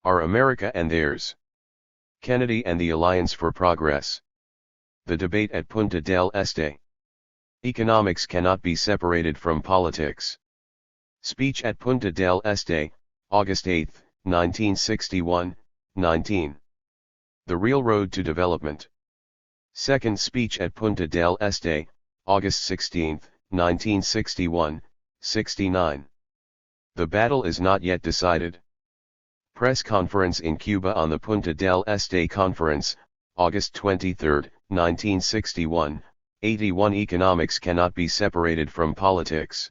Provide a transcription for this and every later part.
Our America and Theirs. Kennedy and the Alliance for Progress. The debate at Punta del Este. Economics cannot be separated from politics. Speech at Punta del Este, August 8, 1961, 19. The Real Road to Development. Second speech at Punta del Este, August 16, 1961, 69. The battle is not yet decided. Press conference in Cuba on the Punta del Este Conference, August 23, 1961, 81. Economics cannot be separated from politics.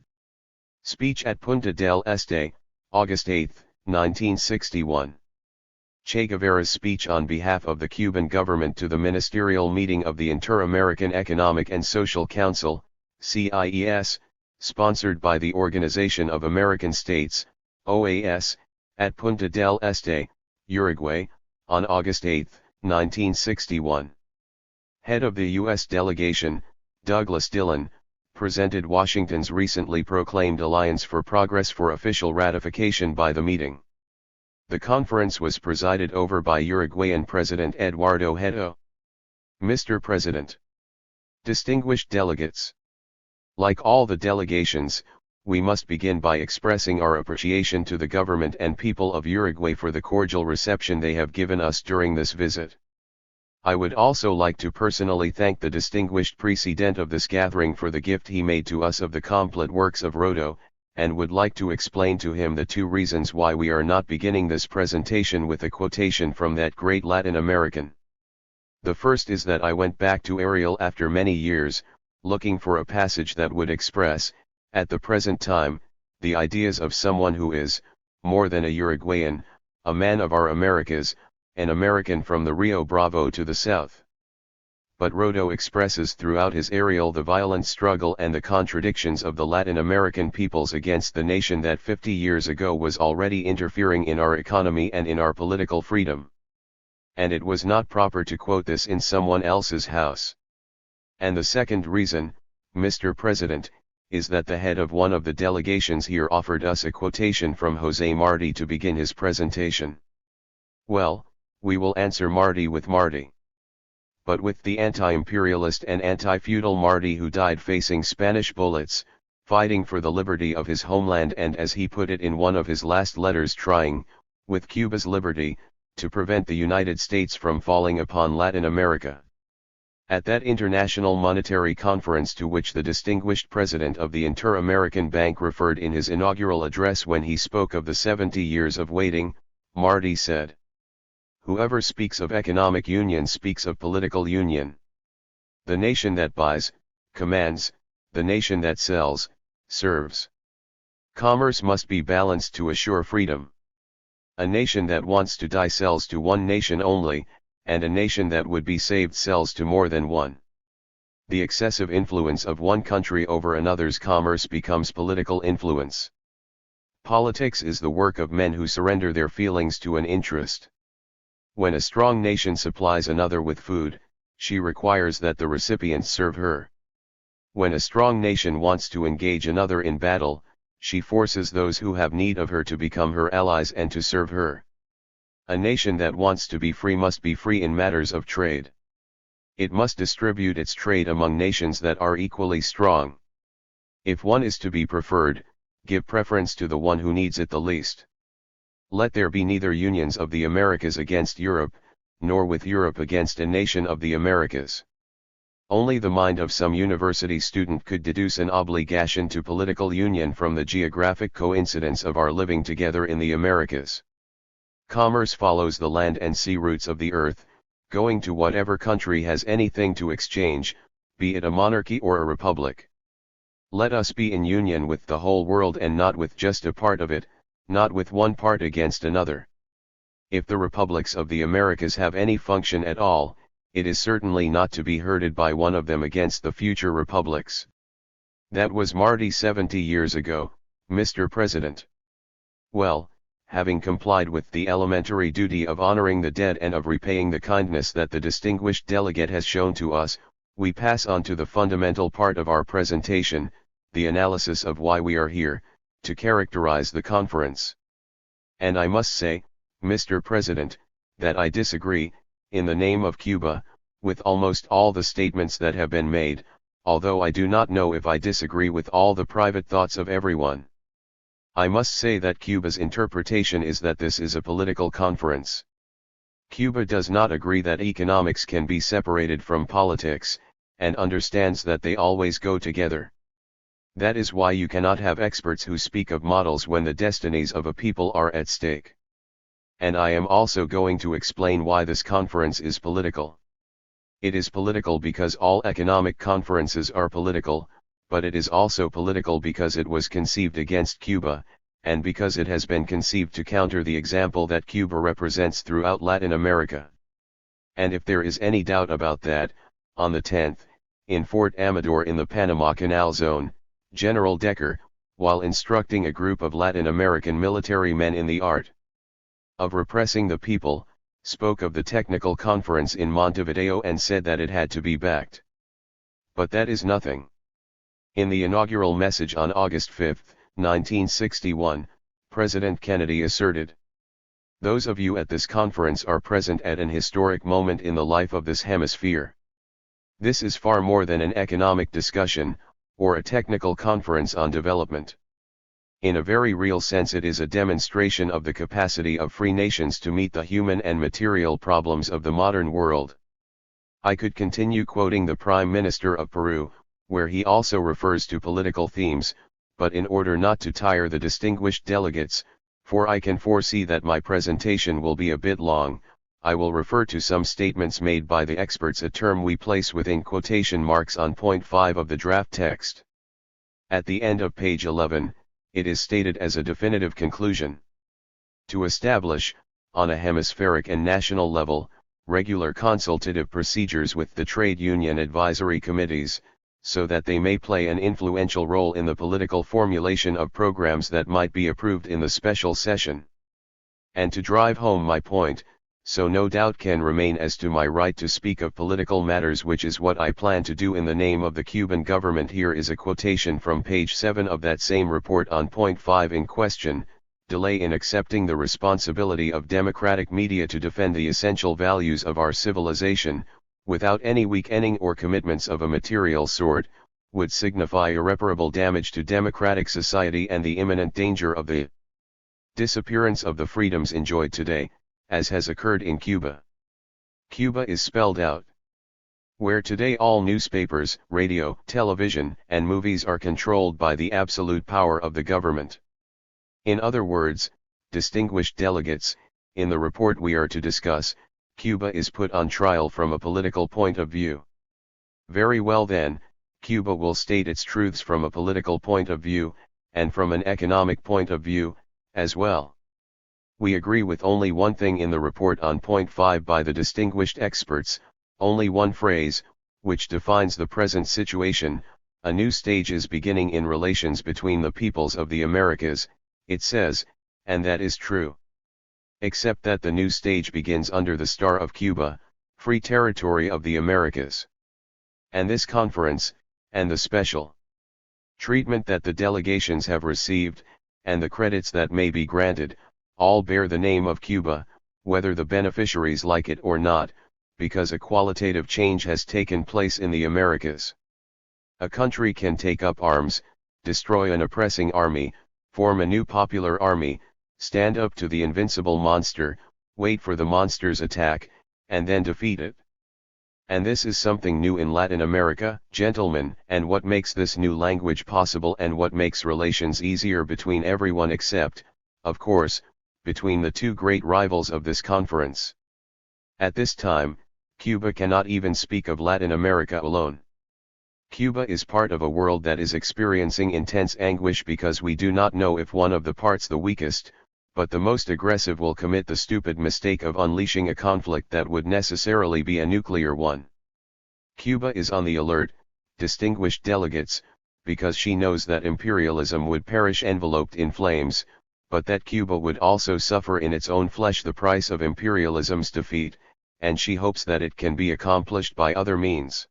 Speech at Punta del Este, August 8, 1961. Che Guevara's speech on behalf of the Cuban government to the ministerial meeting of the Inter-American Economic and Social Council, CIES, sponsored by the Organization of American States, OAS, at Punta del Este, Uruguay, on August 8, 1961. Head of the U.S. delegation, Douglas Dillon, presented Washington's recently proclaimed Alliance for Progress for official ratification by the meeting. The conference was presided over by Uruguayan President Eduardo Hedo. Mr. President. Distinguished delegates. Like all the delegations, we must begin by expressing our appreciation to the government and people of Uruguay for the cordial reception they have given us during this visit. I would also like to personally thank the distinguished president of this gathering for the gift he made to us of the complete works of Rodo, and would like to explain to him the two reasons why we are not beginning this presentation with a quotation from that great Latin American. The first is that I went back to Ariel after many years, looking for a passage that would express, at the present time, the ideas of someone who is, more than a Uruguayan, a man of our Americas, an American from the Rio Bravo to the south. But Rodo expresses throughout his Ariel the violent struggle and the contradictions of the Latin American peoples against the nation that 50 years ago was already interfering in our economy and in our political freedom. And it was not proper to quote this in someone else's house. And the second reason, Mr. President, is that the head of one of the delegations here offered us a quotation from José Martí to begin his presentation. Well, we will answer Martí with Martí. But with the anti-imperialist and anti-feudal Martí who died facing Spanish bullets, fighting for the liberty of his homeland and as he put it in one of his last letters trying, with Cuba's liberty, to prevent the United States from falling upon Latin America. At that International Monetary Conference to which the distinguished president of the Inter-American Bank referred in his inaugural address when he spoke of the 70 years of waiting, Martí said, "Whoever speaks of economic union speaks of political union. The nation that buys, commands, the nation that sells, serves. Commerce must be balanced to assure freedom. A nation that wants to die sells to one nation only, and a nation that would be saved sells to more than one. The excessive influence of one country over another's commerce becomes political influence. Politics is the work of men who surrender their feelings to an interest. When a strong nation supplies another with food, she requires that the recipients serve her. When a strong nation wants to engage another in battle, she forces those who have need of her to become her allies and to serve her. A nation that wants to be free must be free in matters of trade. It must distribute its trade among nations that are equally strong. If one is to be preferred, give preference to the one who needs it the least. Let there be neither unions of the Americas against Europe, nor with Europe against a nation of the Americas. Only the mind of some university student could deduce an obligation to political union from the geographic coincidence of our living together in the Americas. Commerce follows the land and sea routes of the earth, going to whatever country has anything to exchange, be it a monarchy or a republic. Let us be in union with the whole world and not with just a part of it, not with one part against another. If the republics of the Americas have any function at all, it is certainly not to be herded by one of them against the future republics. That was Martí 70 years ago, Mr. President. Well, having complied with the elementary duty of honoring the dead and of repaying the kindness that the distinguished delegate has shown to us, we pass on to the fundamental part of our presentation, the analysis of why we are here, to characterize the conference. And I must say, Mr. President, that I disagree, in the name of Cuba, with almost all the statements that have been made, although I do not know if I disagree with all the private thoughts of everyone. I must say that Cuba's interpretation is that this is a political conference. Cuba does not agree that economics can be separated from politics, and understands that they always go together. That is why you cannot have experts who speak of models when the destinies of a people are at stake. And I am also going to explain why this conference is political. It is political because all economic conferences are political, but it is also political because it was conceived against Cuba, and because it has been conceived to counter the example that Cuba represents throughout Latin America. And if there is any doubt about that, on the 10th, in Fort Amador in the Panama Canal Zone, General Decker, while instructing a group of Latin American military men in the art of repressing the people, spoke of the technical conference in Montevideo and said that it had to be backed. But that is nothing. In the inaugural message on August 5, 1961, President Kennedy asserted, "Those of you at this conference are present at an historic moment in the life of this hemisphere. This is far more than an economic discussion, or a technical conference on development. In a very real sense it is a demonstration of the capacity of free nations to meet the human and material problems of the modern world." I could continue quoting the Prime Minister of Peru, where he also refers to political themes, but in order not to tire the distinguished delegates, for I can foresee that my presentation will be a bit long, I will refer to some statements made by the experts, a term we place within quotation marks on point 5 of the draft text. At the end of page 11, it is stated as a definitive conclusion. To establish, on a hemispheric and national level, regular consultative procedures with the trade union advisory committees, so that they may play an influential role in the political formulation of programs that might be approved in the special session. And to drive home my point, so no doubt can remain as to my right to speak of political matters, which is what I plan to do in the name of the Cuban government. Here is a quotation from page 7 of that same report on point 5 in question: "Delay in accepting the responsibility of democratic media to defend the essential values of our civilization, without any weakening or commitments of a material sort, would signify irreparable damage to democratic society and the imminent danger of the disappearance of the freedoms enjoyed today, as has occurred in Cuba." Cuba is spelled out. Where today all newspapers, radio, television, and movies are controlled by the absolute power of the government. In other words, distinguished delegates, in the report we are to discuss, Cuba is put on trial from a political point of view. Very well then, Cuba will state its truths from a political point of view, and from an economic point of view, as well. We agree with only one thing in the report on point 5 by the distinguished experts, only one phrase, which defines the present situation: "A new stage is beginning in relations between the peoples of the Americas," it says, and that is true. Except that the new stage begins under the star of Cuba, free territory of the Americas. And this conference, and the special treatment that the delegations have received, and the credits that may be granted, all bear the name of Cuba, whether the beneficiaries like it or not, because a qualitative change has taken place in the Americas. A country can take up arms, destroy an oppressing army, form a new popular army, stand up to the invincible monster, wait for the monster's attack, and then defeat it. And this is something new in Latin America, gentlemen, and what makes this new language possible and what makes relations easier between everyone except, of course, between the two great rivals of this conference. At this time, Cuba cannot even speak of Latin America alone. Cuba is part of a world that is experiencing intense anguish because we do not know if one of the parts, the weakest, but the most aggressive, will commit the stupid mistake of unleashing a conflict that would necessarily be a nuclear one. Cuba is on the alert, distinguished delegates, because she knows that imperialism would perish enveloped in flames, but that Cuba would also suffer in its own flesh the price of imperialism's defeat, and she hopes that it can be accomplished by other means.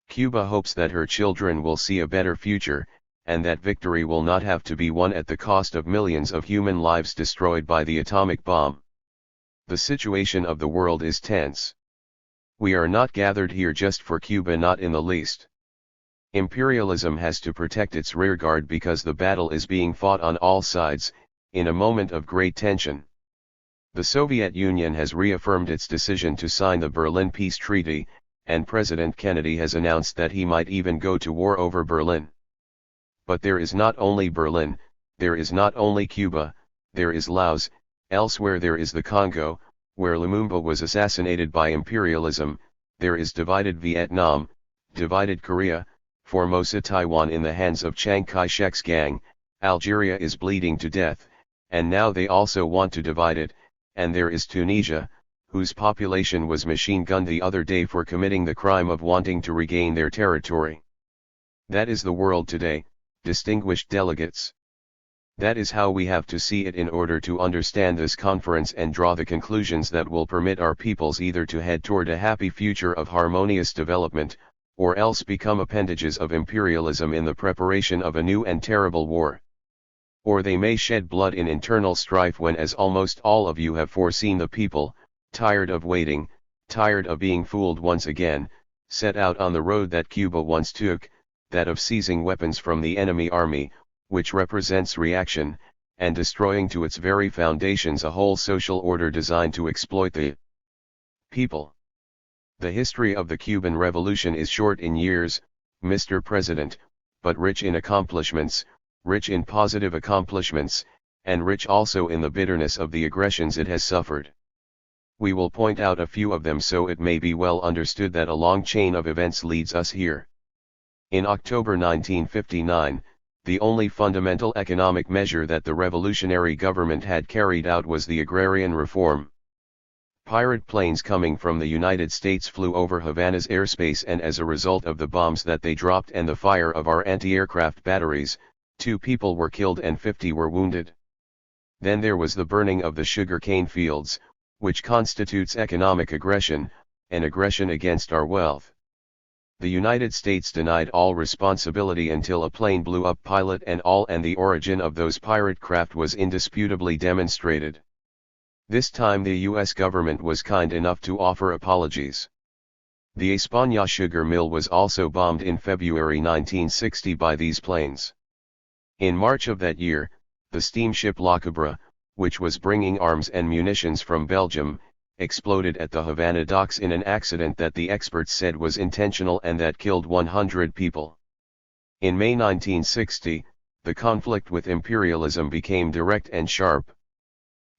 Cuba hopes that her children will see a better future, and that victory will not have to be won at the cost of millions of human lives destroyed by the atomic bomb. The situation of the world is tense. We are not gathered here just for Cuba, not in the least. Imperialism has to protect its rearguard because the battle is being fought on all sides, in a moment of great tension. The Soviet Union has reaffirmed its decision to sign the Berlin Peace Treaty, and President Kennedy has announced that he might even go to war over Berlin. But there is not only Berlin, there is not only Cuba, there is Laos, elsewhere there is the Congo, where Lumumba was assassinated by imperialism, there is divided Vietnam, divided Korea, Formosa Taiwan in the hands of Chiang Kai-shek's gang, Algeria is bleeding to death, and now they also want to divide it, and there is Tunisia, whose population was machine-gunned the other day for committing the crime of wanting to regain their territory. That is the world today, distinguished delegates. That is how we have to see it in order to understand this conference and draw the conclusions that will permit our peoples either to head toward a happy future of harmonious development, or else become appendages of imperialism in the preparation of a new and terrible war. Or they may shed blood in internal strife when, as almost all of you have foreseen, the people, tired of waiting, tired of being fooled once again, set out on the road that Cuba once took, that of seizing weapons from the enemy army, which represents reaction, and destroying to its very foundations a whole social order designed to exploit the people. The history of the Cuban Revolution is short in years, Mr. President, but rich in accomplishments, rich in positive accomplishments, and rich also in the bitterness of the aggressions it has suffered. We will point out a few of them so it may be well understood that a long chain of events leads us here. In October 1959, the only fundamental economic measure that the revolutionary government had carried out was the agrarian reform. Pirate planes coming from the United States flew over Havana's airspace, and as a result of the bombs that they dropped and the fire of our anti-aircraft batteries, 2 people were killed and 50 were wounded. Then there was the burning of the sugarcane fields, which constitutes economic aggression, an aggression against our wealth. The United States denied all responsibility until a plane blew up, pilot and all, and the origin of those pirate craft was indisputably demonstrated. This time the U.S. government was kind enough to offer apologies. The España sugar mill was also bombed in February 1960 by these planes. In March of that year, the steamship La Cabra, which was bringing arms and munitions from Belgium, exploded at the Havana docks in an accident that the experts said was intentional and that killed 100 people. In May 1960, the conflict with imperialism became direct and sharp.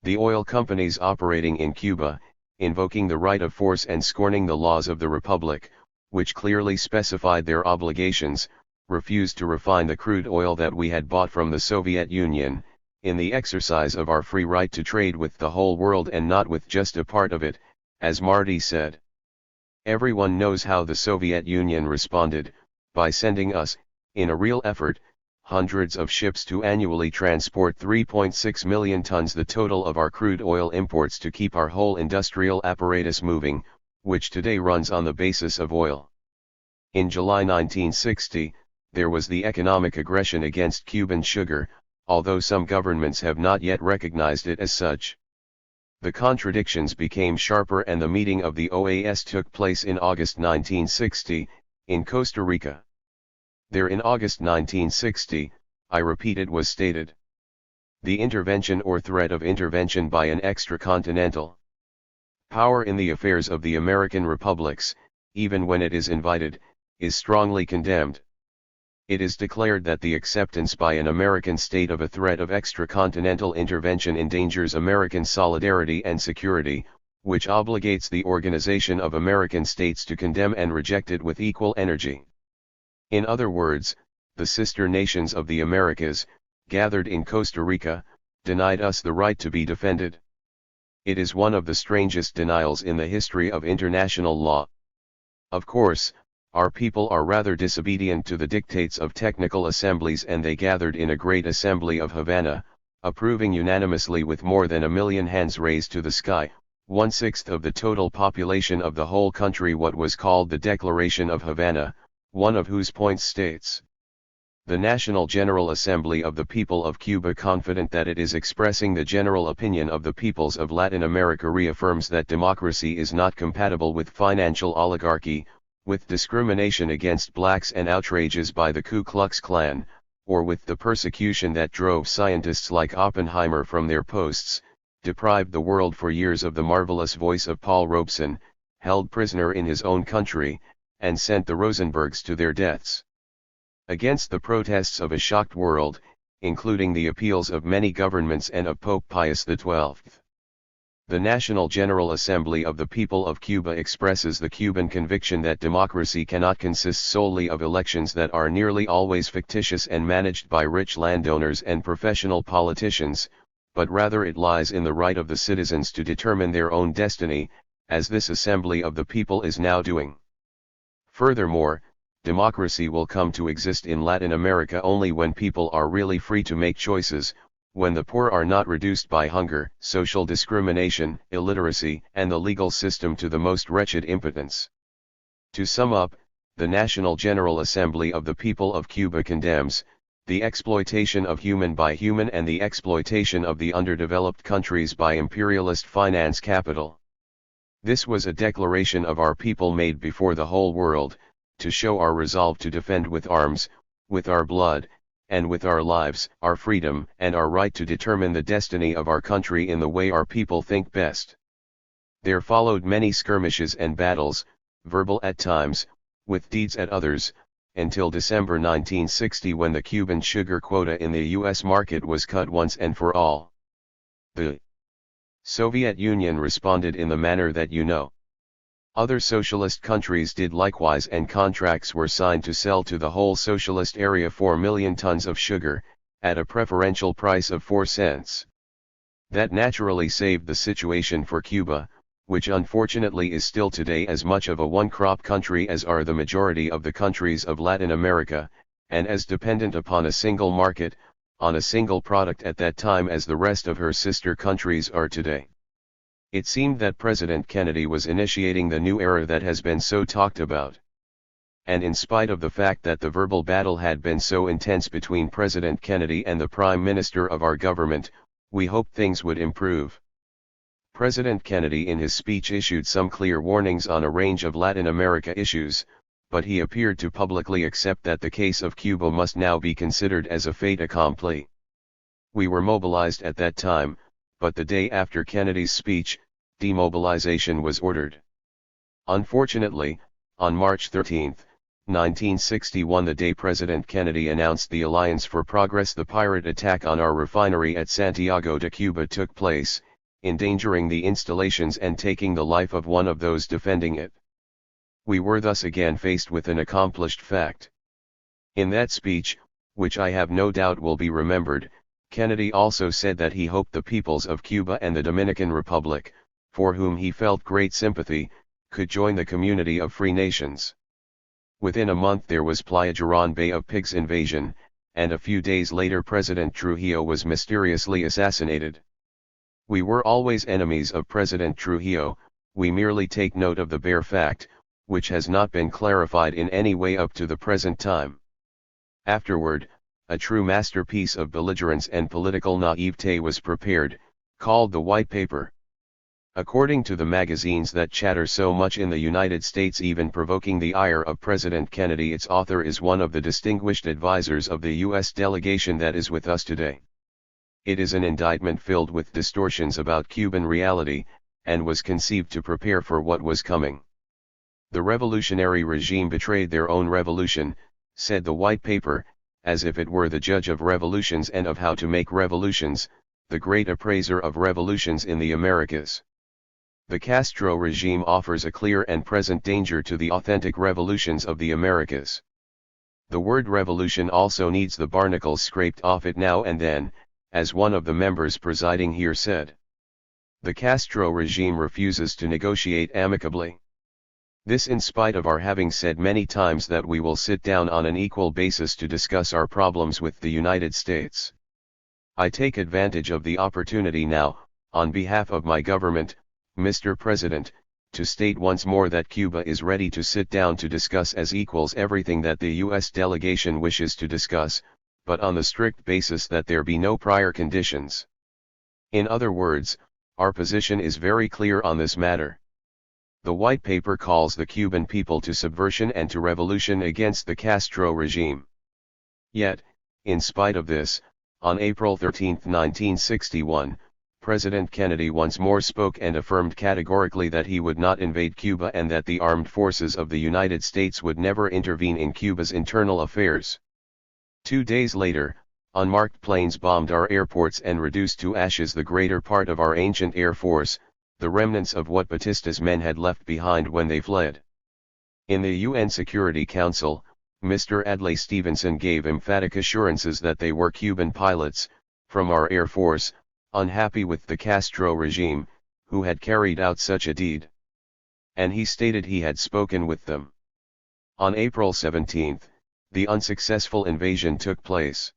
The oil companies operating in Cuba, invoking the right of force and scorning the laws of the Republic, which clearly specified their obligations, refused to refine the crude oil that we had bought from the Soviet Union, in the exercise of our free right to trade with the whole world and not with just a part of it, as Marty said. Everyone knows how the Soviet Union responded, by sending us, in a real effort, hundreds of ships to annually transport 3.6 million tons, the total of our crude oil imports, to keep our whole industrial apparatus moving, which today runs on the basis of oil. In July 1960, there was the economic aggression against Cuban sugar, although some governments have not yet recognized it as such. The contradictions became sharper, and the meeting of the OAS took place in August 1960, in Costa Rica. There in August 1960, I repeat, it was stated: the intervention or threat of intervention by an extracontinental power in the affairs of the American republics, even when it is invited, is strongly condemned. It is declared that the acceptance by an American state of a threat of extracontinental intervention endangers American solidarity and security, which obligates the Organization of American States to condemn and reject it with equal energy. In other words, the sister nations of the Americas, gathered in Costa Rica, denied us the right to be defended. It is one of the strangest denials in the history of international law. Of course, our people are rather disobedient to the dictates of technical assemblies, and they gathered in a great assembly of Havana, approving unanimously with more than 1 million hands raised to the sky, 1/6 of the total population of the whole country, what was called the Declaration of Havana, one of whose points states: The National General Assembly of the People of Cuba, confident that it is expressing the general opinion of the peoples of Latin America, reaffirms that democracy is not compatible with financial oligarchy, with discrimination against blacks and outrages by the Ku Klux Klan, or with the persecution that drove scientists like Oppenheimer from their posts, deprived the world for years of the marvelous voice of Paul Robeson, held prisoner in his own country, and sent the Rosenbergs to their deaths. Against the protests of a shocked world, including the appeals of many governments and of Pope Pius XII. The National General Assembly of the People of Cuba expresses the Cuban conviction that democracy cannot consist solely of elections that are nearly always fictitious and managed by rich landowners and professional politicians, but rather it lies in the right of the citizens to determine their own destiny, as this Assembly of the People is now doing. Furthermore, democracy will come to exist in Latin America only when people are really free to make choices, when the poor are not reduced by hunger, social discrimination, illiteracy, and the legal system to the most wretched impotence. To sum up, the National General Assembly of the People of Cuba condemns the exploitation of human by human and the exploitation of the underdeveloped countries by imperialist finance capital. This was a declaration of our people made before the whole world, to show our resolve to defend with arms, with our blood, and with our lives, our freedom and our right to determine the destiny of our country in the way our people think best. There followed many skirmishes and battles, verbal at times, with deeds at others, until December 1960, when the Cuban sugar quota in the U.S. market was cut once and for all. The Soviet Union responded in the manner that you know. Other socialist countries did likewise, and contracts were signed to sell to the whole socialist area 4 million tons of sugar, at a preferential price of 4 cents. That naturally saved the situation for Cuba, which unfortunately is still today as much of a one-crop country as are the majority of the countries of Latin America, and as dependent upon a single market, on a single product at that time as the rest of her sister countries are today. It seemed that President Kennedy was initiating the new era that has been so talked about. And in spite of the fact that the verbal battle had been so intense between President Kennedy and the Prime Minister of our government, we hoped things would improve. President Kennedy in his speech issued some clear warnings on a range of Latin America issues, but he appeared to publicly accept that the case of Cuba must now be considered as a fait accompli. We were mobilized at that time, but the day after Kennedy's speech, demobilization was ordered. Unfortunately, on March 13, 1961, the day President Kennedy announced the Alliance for Progress, the pirate attack on our refinery at Santiago de Cuba took place, endangering the installations and taking the life of one of those defending it. We were thus again faced with an accomplished fact. In that speech, which I have no doubt will be remembered, Kennedy also said that he hoped the peoples of Cuba and the Dominican Republic, for whom he felt great sympathy, could join the community of free nations. Within a month there was Playa Girón Bay of Pigs invasion, and a few days later President Trujillo was mysteriously assassinated. We were always enemies of President Trujillo, we merely take note of the bare fact, which has not been clarified in any way up to the present time. Afterward, a true masterpiece of belligerence and political naivete was prepared, called the White Paper. According to the magazines that chatter so much in the United States, even provoking the ire of President Kennedy, its author is one of the distinguished advisors of the U.S. delegation that is with us today. It is an indictment filled with distortions about Cuban reality, and was conceived to prepare for what was coming. The revolutionary regime betrayed their own revolution, said the White Paper, as if it were the judge of revolutions and of how to make revolutions, the great appraiser of revolutions in the Americas. The Castro regime offers a clear and present danger to the authentic revolutions of the Americas. The word revolution also needs the barnacles scraped off it now and then, as one of the members presiding here said. The Castro regime refuses to negotiate amicably. This in spite of our having said many times that we will sit down on an equal basis to discuss our problems with the United States. I take advantage of the opportunity now, on behalf of my government, Mr. President, to state once more that Cuba is ready to sit down to discuss as equals everything that the U.S. delegation wishes to discuss, but on the strict basis that there be no prior conditions. In other words, our position is very clear on this matter. The white paper calls the Cuban people to subversion and to revolution against the Castro regime. Yet, in spite of this, on April 13, 1961, President Kennedy once more spoke and affirmed categorically that he would not invade Cuba and that the armed forces of the United States would never intervene in Cuba's internal affairs. 2 days later, unmarked planes bombed our airports and reduced to ashes the greater part of our ancient air force, the remnants of what Batista's men had left behind when they fled. In the UN Security Council, Mr. Adlai Stevenson gave emphatic assurances that they were Cuban pilots, from our air force, unhappy with the Castro regime, who had carried out such a deed. And he stated he had spoken with them. On April 17, the unsuccessful invasion took place.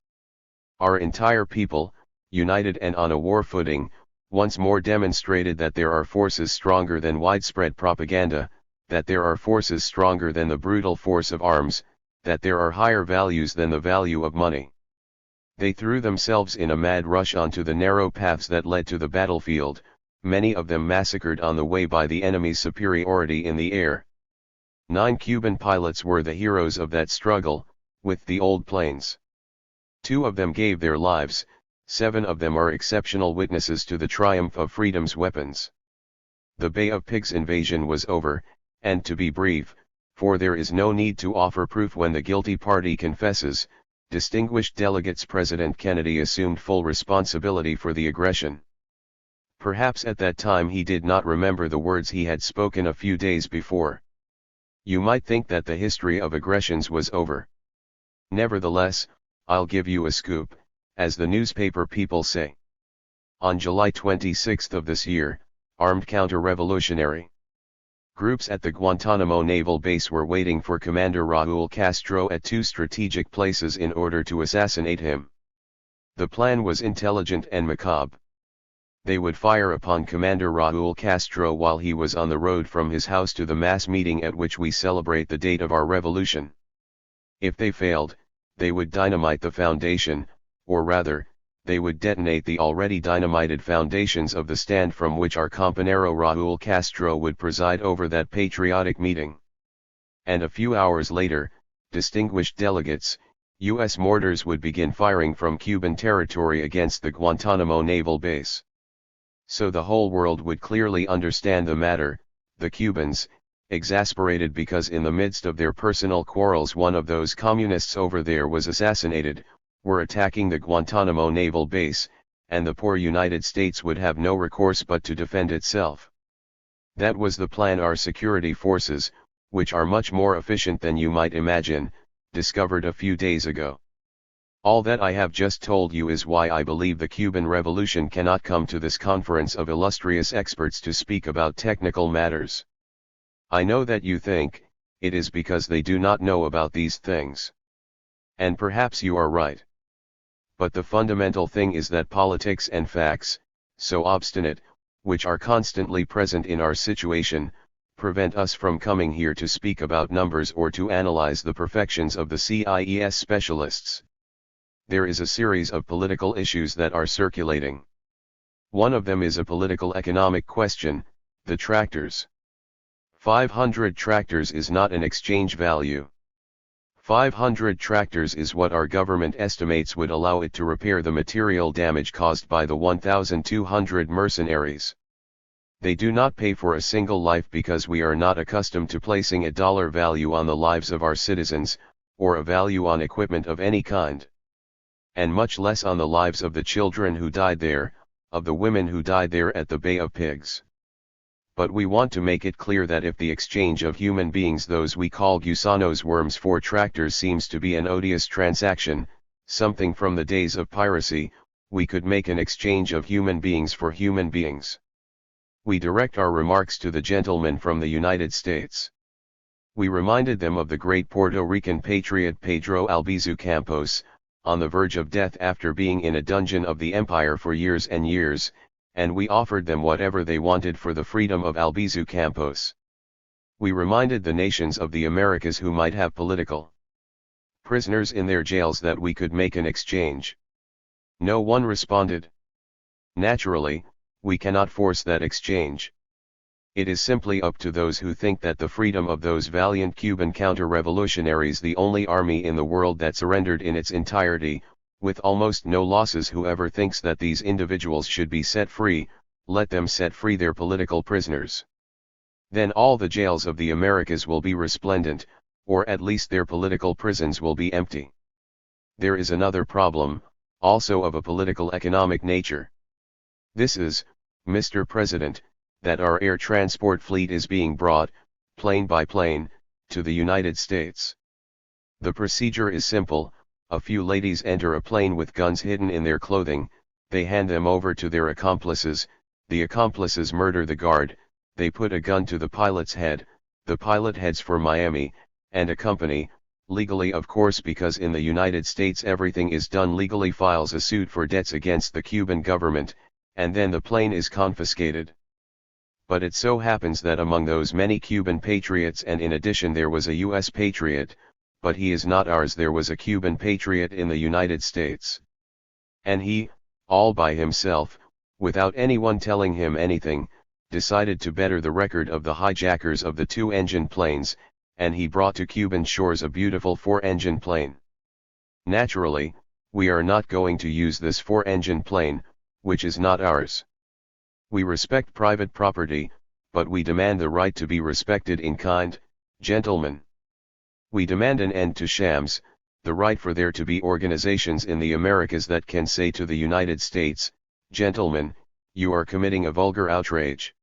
Our entire people, united and on a war footing, once more demonstrated that there are forces stronger than widespread propaganda, that there are forces stronger than the brutal force of arms, that there are higher values than the value of money. They threw themselves in a mad rush onto the narrow paths that led to the battlefield, many of them massacred on the way by the enemy's superiority in the air. 9 Cuban pilots were the heroes of that struggle, with the old planes. 2 of them gave their lives, 7 of them are exceptional witnesses to the triumph of freedom's weapons. The Bay of Pigs invasion was over, and to be brief, for there is no need to offer proof when the guilty party confesses, distinguished delegates, President Kennedy assumed full responsibility for the aggression. Perhaps at that time he did not remember the words he had spoken a few days before. You might think that the history of aggressions was over. Nevertheless, I'll give you a scoop, as the newspaper people say. On July 26 of this year, armed counter-revolutionary groups at the Guantanamo naval base were waiting for Commander Raúl Castro at 2 strategic places in order to assassinate him. The plan was intelligent and macabre. They would fire upon Commander Raúl Castro while he was on the road from his house to the mass meeting at which we celebrate the date of our revolution. If they failed, they would dynamite the foundation, or rather, they would detonate the already dynamited foundations of the stand from which our compañero Raúl Castro would preside over that patriotic meeting. And a few hours later, distinguished delegates, U.S. mortars would begin firing from Cuban territory against the Guantanamo naval base. So the whole world would clearly understand the matter. The Cubans, exasperated because in the midst of their personal quarrels one of those communists over there was assassinated, were attacking the Guantanamo naval base, and the poor United States would have no recourse but to defend itself. That was the plan our security forces, which are much more efficient than you might imagine, discovered a few days ago. All that I have just told you is why I believe the Cuban Revolution cannot come to this conference of illustrious experts to speak about technical matters. I know that you think, it is because they do not know about these things. And perhaps you are right. But the fundamental thing is that politics and facts, so obstinate, which are constantly present in our situation, prevent us from coming here to speak about numbers or to analyze the perfections of the CIES specialists. There is a series of political issues that are circulating. One of them is a political economic question, the tractors. 500 tractors is not an exchange value. 500 tractors is what our government estimates would allow it to repair the material damage caused by the 1,200 mercenaries. They do not pay for a single life because we are not accustomed to placing a dollar value on the lives of our citizens, or a value on equipment of any kind. And much less on the lives of the children who died there, of the women who died there at the Bay of Pigs. But we want to make it clear that if the exchange of human beings, those we call gusanos, worms, for tractors seems to be an odious transaction, something from the days of piracy, we could make an exchange of human beings for human beings. We direct our remarks to the gentlemen from the United States. We reminded them of the great Puerto Rican patriot Pedro Albizu Campos, on the verge of death after being in a dungeon of the empire for years and years, and we offered them whatever they wanted for the freedom of Albizu Campos. We reminded the nations of the Americas who might have political prisoners in their jails that we could make an exchange. No one responded. Naturally, we cannot force that exchange. It is simply up to those who think that the freedom of those valiant Cuban counter-revolutionaries, the only army in the world that surrendered in its entirety, with almost no losses. Whoever thinks that these individuals should be set free, let them set free their political prisoners. Then all the jails of the Americas will be resplendent, or at least their political prisons will be empty. There is another problem, also of a political economic nature. This is, Mr. President, that our air transport fleet is being brought, plane by plane, to the United States. The procedure is simple: a few ladies enter a plane with guns hidden in their clothing, they hand them over to their accomplices, the accomplices murder the guard, they put a gun to the pilot's head, the pilot heads for Miami, and a company, legally of course because in the United States everything is done legally, files a suit for debts against the Cuban government, and then the plane is confiscated. But it so happens that among those many Cuban patriots, and in addition there was a U.S. patriot, but he is not ours, there was a Cuban patriot in the United States. And he, all by himself, without anyone telling him anything, decided to better the record of the hijackers of the two-engine planes, and he brought to Cuban shores a beautiful four-engine plane. Naturally, we are not going to use this four-engine plane, which is not ours. We respect private property, but we demand the right to be respected in kind, gentlemen. We demand an end to shams, the right for there to be organizations in the Americas that can say to the United States, gentlemen, you are committing a vulgar outrage.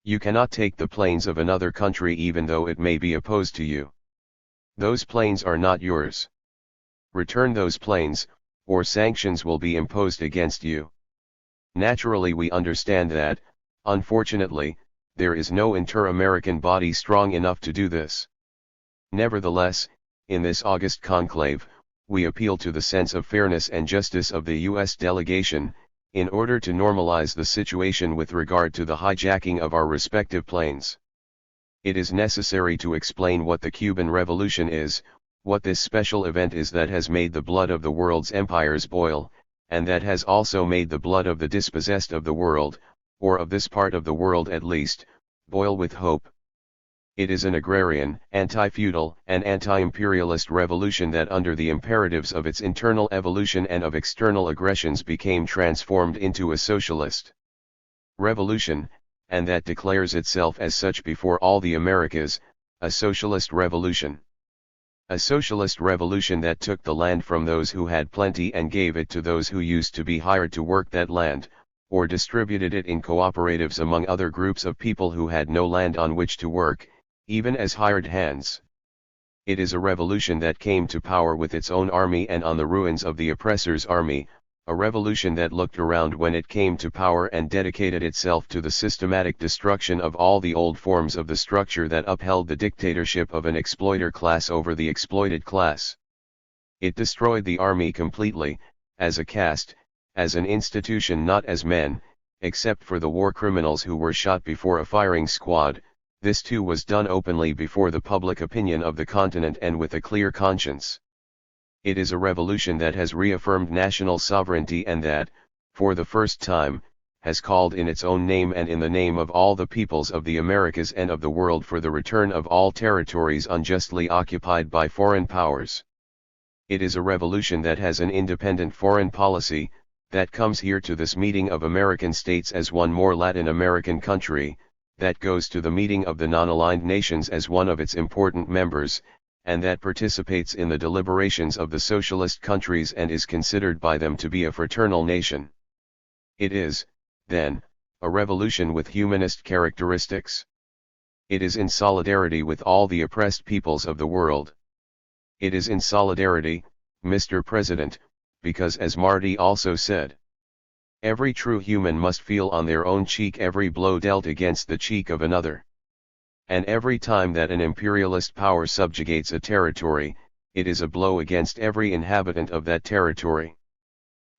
You cannot take the planes of another country even though it may be opposed to you. Those planes are not yours. Return those planes, or sanctions will be imposed against you. Naturally we understand that, unfortunately, there is no inter-American body strong enough to do this. Nevertheless, in this August conclave, we appeal to the sense of fairness and justice of the U.S. delegation, in order to normalize the situation with regard to the hijacking of our respective planes. It is necessary to explain what the Cuban Revolution is, what this special event is that has made the blood of the world's empires boil, and that has also made the blood of the dispossessed of the world, or of this part of the world at least, boil with hope. It is an agrarian, anti-feudal, and anti-imperialist revolution that under the imperatives of its internal evolution and of external aggressions became transformed into a socialist revolution, and that declares itself as such before all the Americas, a socialist revolution. A socialist revolution that took the land from those who had plenty and gave it to those who used to be hired to work that land, or distributed it in cooperatives among other groups of people who had no land on which to work, even as hired hands. It is a revolution that came to power with its own army and on the ruins of the oppressor's army, a revolution that looked around when it came to power and dedicated itself to the systematic destruction of all the old forms of the structure that upheld the dictatorship of an exploiter class over the exploited class. It destroyed the army completely, as a caste, as an institution, not as men, except for the war criminals who were shot before a firing squad. This too was done openly before the public opinion of the continent and with a clear conscience. It is a revolution that has reaffirmed national sovereignty and that, for the first time, has called in its own name and in the name of all the peoples of the Americas and of the world for the return of all territories unjustly occupied by foreign powers. It is a revolution that has an independent foreign policy, that comes here to this meeting of American states as one more Latin American country, that goes to the meeting of the non-aligned nations as one of its important members, and that participates in the deliberations of the socialist countries and is considered by them to be a fraternal nation. It is, then, a revolution with humanist characteristics. It is in solidarity with all the oppressed peoples of the world. It is in solidarity, Mr. President, because as Marty also said, every true human must feel on their own cheek every blow dealt against the cheek of another. And every time that an imperialist power subjugates a territory, it is a blow against every inhabitant of that territory.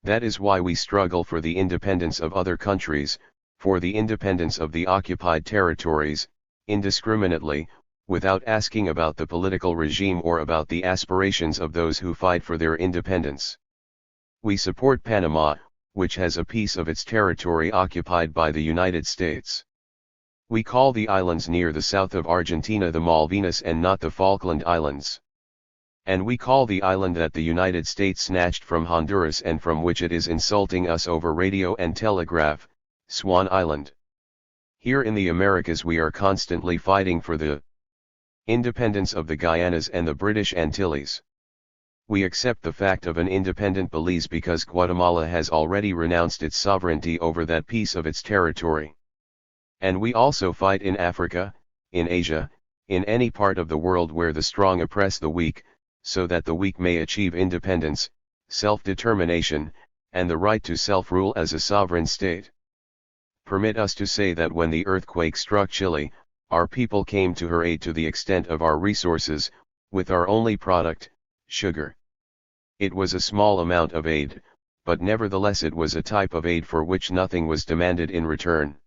That is why we struggle for the independence of other countries, for the independence of the occupied territories, indiscriminately, without asking about the political regime or about the aspirations of those who fight for their independence. We support Panama, which has a piece of its territory occupied by the United States. We call the islands near the south of Argentina the Malvinas and not the Falkland Islands. And we call the island that the United States snatched from Honduras and from which it is insulting us over radio and telegraph, Swan Island. Here in the Americas we are constantly fighting for the independence of the Guyanas and the British Antilles. We accept the fact of an independent Belize because Guatemala has already renounced its sovereignty over that piece of its territory. And we also fight in Africa, in Asia, in any part of the world where the strong oppress the weak, so that the weak may achieve independence, self-determination, and the right to self-rule as a sovereign state. Permit us to say that when the earthquake struck Chile, our people came to her aid to the extent of our resources, with our only product, sugar. It was a small amount of aid, but nevertheless it was a type of aid for which nothing was demanded in return.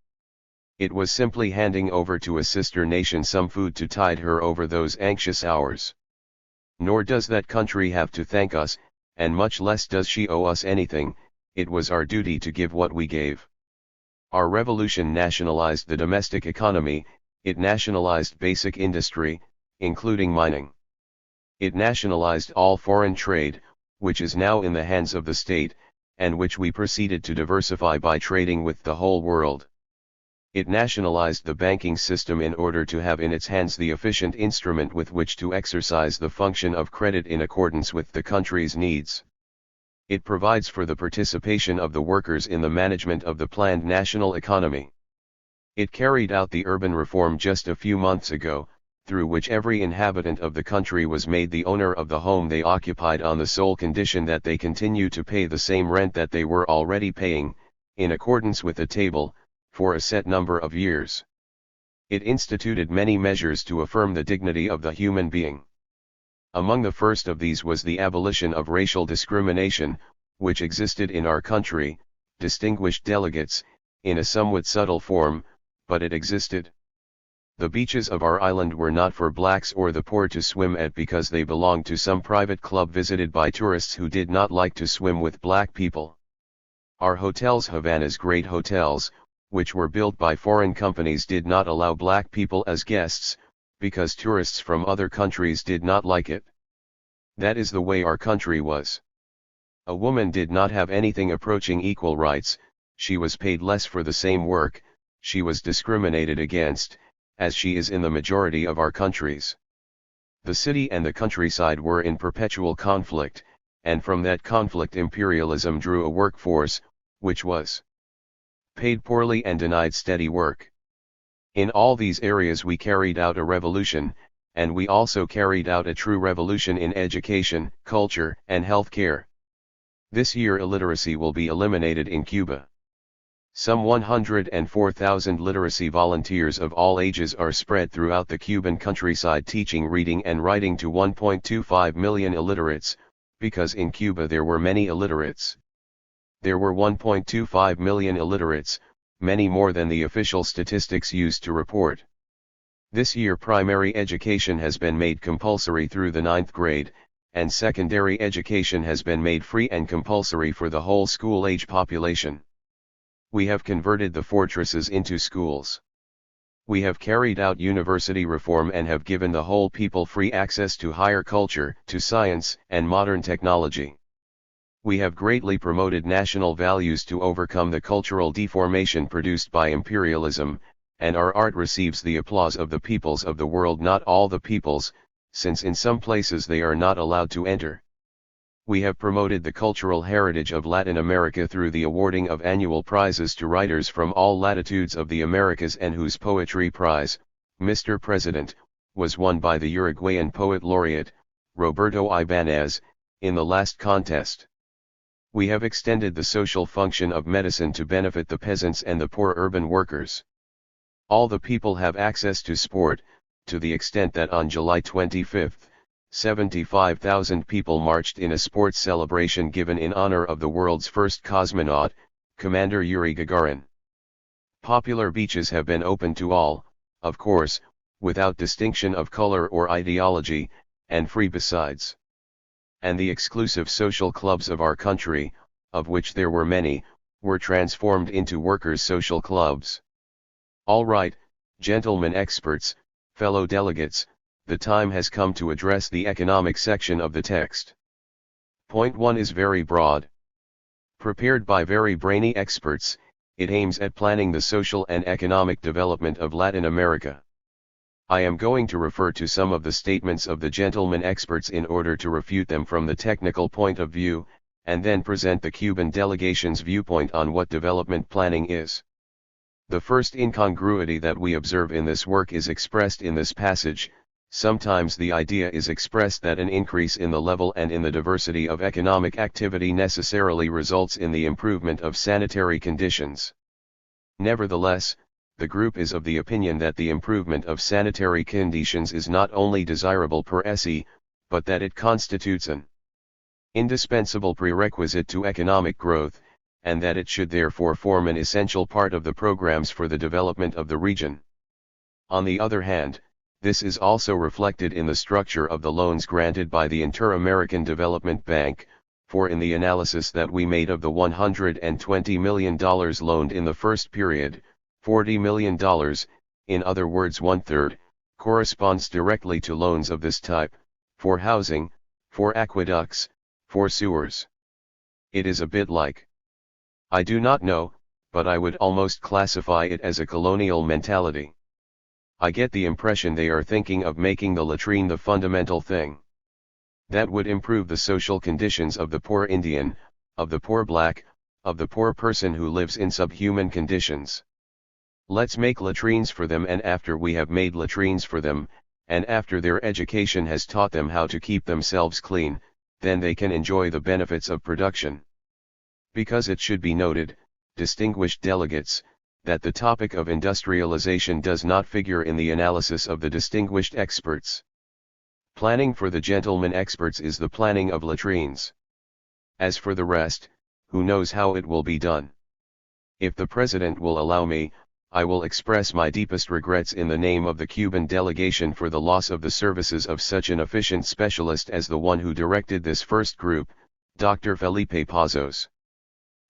It was simply handing over to a sister nation some food to tide her over those anxious hours. Nor does that country have to thank us, and much less does she owe us anything, it was our duty to give what we gave. Our revolution nationalized the domestic economy, it nationalized basic industry, including mining. It nationalized all foreign trade, which is now in the hands of the state, and which we proceeded to diversify by trading with the whole world. It nationalized the banking system in order to have in its hands the efficient instrument with which to exercise the function of credit in accordance with the country's needs. It provides for the participation of the workers in the management of the planned national economy. It carried out the urban reform just a few months ago, through which every inhabitant of the country was made the owner of the home they occupied on the sole condition that they continue to pay the same rent that they were already paying, in accordance with a table, for a set number of years. It instituted many measures to affirm the dignity of the human being. Among the first of these was the abolition of racial discrimination, which existed in our country, distinguished delegates, in a somewhat subtle form, but it existed. The beaches of our island were not for blacks or the poor to swim at because they belonged to some private club visited by tourists who did not like to swim with black people. Our hotels, Havana's great hotels, which were built by foreign companies, did not allow black people as guests, because tourists from other countries did not like it. That is the way our country was. A woman did not have anything approaching equal rights, she was paid less for the same work, she was discriminated against, as she is in the majority of our countries. The city and the countryside were in perpetual conflict, and from that conflict imperialism drew a workforce, which was paid poorly and denied steady work. In all these areas we carried out a revolution, and we also carried out a true revolution in education, culture, and health care. This year illiteracy will be eliminated in Cuba. Some 104,000 literacy volunteers of all ages are spread throughout the Cuban countryside teaching reading and writing to 1.25 million illiterates, because in Cuba there were many illiterates. There were 1.25 million illiterates, many more than the official statistics used to report. This year primary education has been made compulsory through the 9th grade, and secondary education has been made free and compulsory for the whole school-age population. We have converted the fortresses into schools. We have carried out university reform and have given the whole people free access to higher culture, to science, and modern technology. We have greatly promoted national values to overcome the cultural deformation produced by imperialism, and our art receives the applause of the peoples of the world, not all the peoples, since in some places they are not allowed to enter. We have promoted the cultural heritage of Latin America through the awarding of annual prizes to writers from all latitudes of the Americas, and whose poetry prize, Mr. President, was won by the Uruguayan poet laureate, Roberto Ibanez, in the last contest. We have extended the social function of medicine to benefit the peasants and the poor urban workers. All the people have access to sport, to the extent that on July 25, 75,000 people marched in a sports celebration given in honor of the world's first cosmonaut, Commander Yuri Gagarin. Popular beaches have been open to all, of course, without distinction of color or ideology, and free besides. And the exclusive social clubs of our country, of which there were many, were transformed into workers' social clubs. All right, gentlemen experts, fellow delegates, the time has come to address the economic section of the text. Point 1 is very broad. Prepared by very brainy experts, it aims at planning the social and economic development of Latin America. I am going to refer to some of the statements of the gentlemen experts in order to refute them from the technical point of view, and then present the Cuban delegation's viewpoint on what development planning is. The first incongruity that we observe in this work is expressed in this passage. Sometimes the idea is expressed that an increase in the level and in the diversity of economic activity necessarily results in the improvement of sanitary conditions. Nevertheless, the group is of the opinion that the improvement of sanitary conditions is not only desirable per se, but that it constitutes an indispensable prerequisite to economic growth, and that it should therefore form an essential part of the programs for the development of the region. On the other hand, this is also reflected in the structure of the loans granted by the Inter-American Development Bank, for in the analysis that we made of the $120 million loaned in the first period, $40 million, in other words 1/3, corresponds directly to loans of this type, for housing, for aqueducts, for sewers. It is a bit like, I do not know, but I would almost classify it as a colonial mentality. I get the impression they are thinking of making the latrine the fundamental thing. That would improve the social conditions of the poor Indian, of the poor black, of the poor person who lives in subhuman conditions. Let's make latrines for them, and after we have made latrines for them, and after their education has taught them how to keep themselves clean, then they can enjoy the benefits of production. Because it should be noted, distinguished delegates, that the topic of industrialization does not figure in the analysis of the distinguished experts. Planning for the gentlemen experts is the planning of latrines. As for the rest, who knows how it will be done? If the President will allow me, I will express my deepest regrets in the name of the Cuban delegation for the loss of the services of such an efficient specialist as the one who directed this first group, Dr. Felipe Pazos.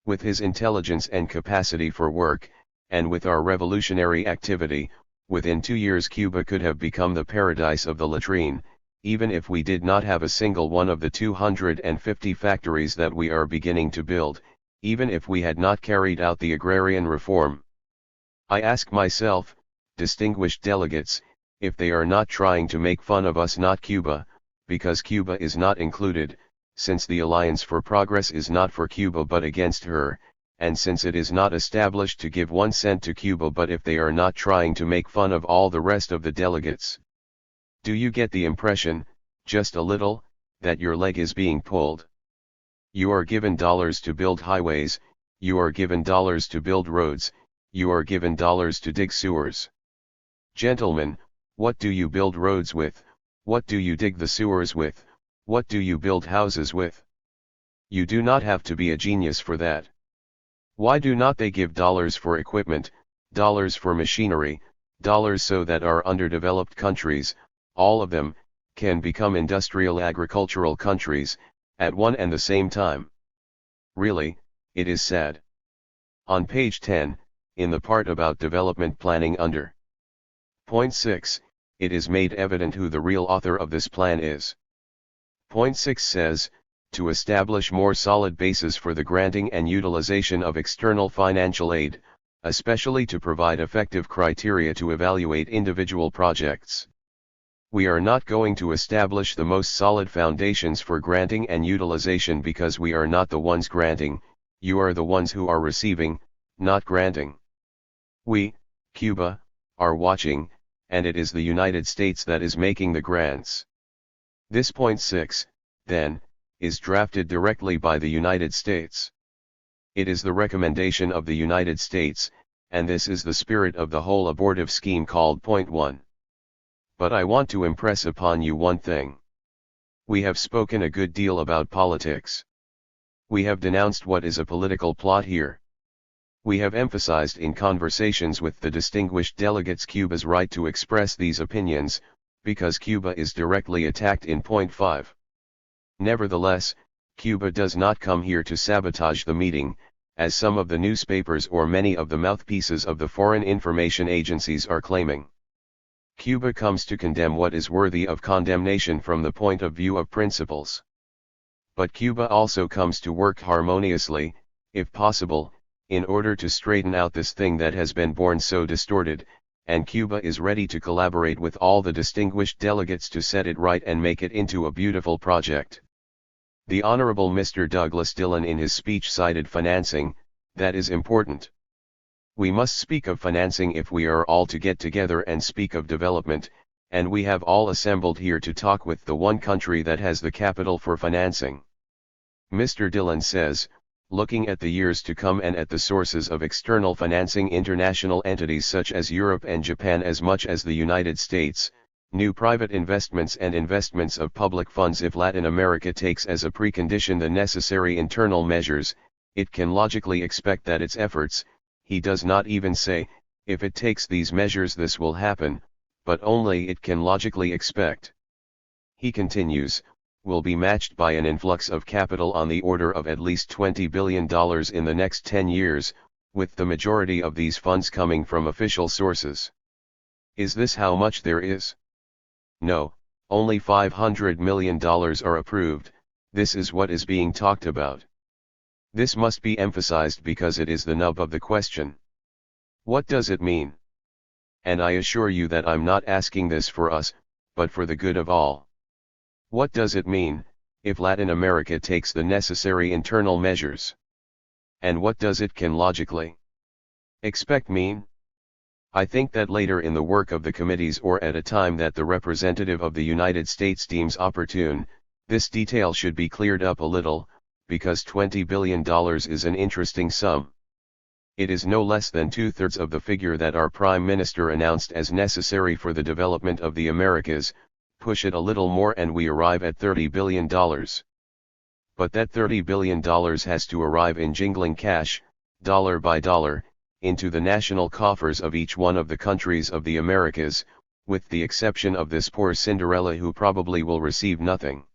With his intelligence and capacity for work, and with our revolutionary activity, within 2 years Cuba could have become the paradise of the latrine, even if we did not have a single one of the 250 factories that we are beginning to build, even if we had not carried out the agrarian reform. I ask myself, distinguished delegates, if they are not trying to make fun of us, not Cuba, because Cuba is not included, since the Alliance for Progress is not for Cuba but against her, and since it is not established to give 1 cent to Cuba, but if they are not trying to make fun of all the rest of the delegates. Do you get the impression, just a little, that your leg is being pulled? You are given dollars to build highways, you are given dollars to build roads, you are given dollars to dig sewers. Gentlemen, what do you build roads with? What do you dig the sewers with? What do you build houses with? You do not have to be a genius for that. Why do not they give dollars for equipment, dollars for machinery, dollars so that our underdeveloped countries, all of them, can become industrial agricultural countries, at one and the same time? Really, it is sad. On page 10, in the part about development planning under point 6, it is made evident who the real author of this plan is. Point 6 says, to establish more solid basis for the granting and utilization of external financial aid, especially to provide effective criteria to evaluate individual projects. We are not going to establish the most solid foundations for granting and utilization because we are not the ones granting, you are the ones who are receiving, not granting. We, Cuba, are watching, and it is the United States that is making the grants. This point 6, then, is drafted directly by the United States. It is the recommendation of the United States, and this is the spirit of the whole abortive scheme called point 1. But I want to impress upon you one thing. We have spoken a good deal about politics. We have denounced what is a political plot here. We have emphasized in conversations with the distinguished delegates Cuba's right to express these opinions, because Cuba is directly attacked in point 5. Nevertheless, Cuba does not come here to sabotage the meeting, as some of the newspapers or many of the mouthpieces of the foreign information agencies are claiming. Cuba comes to condemn what is worthy of condemnation from the point of view of principles. But Cuba also comes to work harmoniously, if possible, in order to straighten out this thing that has been born so distorted, and Cuba is ready to collaborate with all the distinguished delegates to set it right and make it into a beautiful project. The Honorable Mr. Douglas Dillon in his speech cited financing. That is important. We must speak of financing if we are all to get together and speak of development, and we have all assembled here to talk with the one country that has the capital for financing. Mr. Dillon says, looking at the years to come and at the sources of external financing, international entities such as Europe and Japan as much as the United States, new private investments and investments of public funds. If Latin America takes as a precondition the necessary internal measures, it can logically expect that its efforts, he does not even say, if it takes these measures this will happen, but only it can logically expect. He continues, will be matched by an influx of capital on the order of at least $20 billion in the next 10 years, with the majority of these funds coming from official sources. Is this how much there is? No, only $500 million are approved. This is what is being talked about. This must be emphasized because it is the nub of the question. What does it mean? And I assure you that I'm not asking this for us, but for the good of all. What does it mean, if Latin America takes the necessary internal measures? And what does it can logically expect mean? I think that later in the work of the committees or at a time that the representative of the United States deems opportune, this detail should be cleared up a little, because $20 billion is an interesting sum. It is no less than 2/3 of the figure that our Prime Minister announced as necessary for the development of the Americas. Push it a little more and we arrive at $30 billion. But that $30 billion has to arrive in jingling cash, dollar by dollar, into the national coffers of each one of the countries of the Americas, with the exception of this poor Cinderella who probably will receive nothing.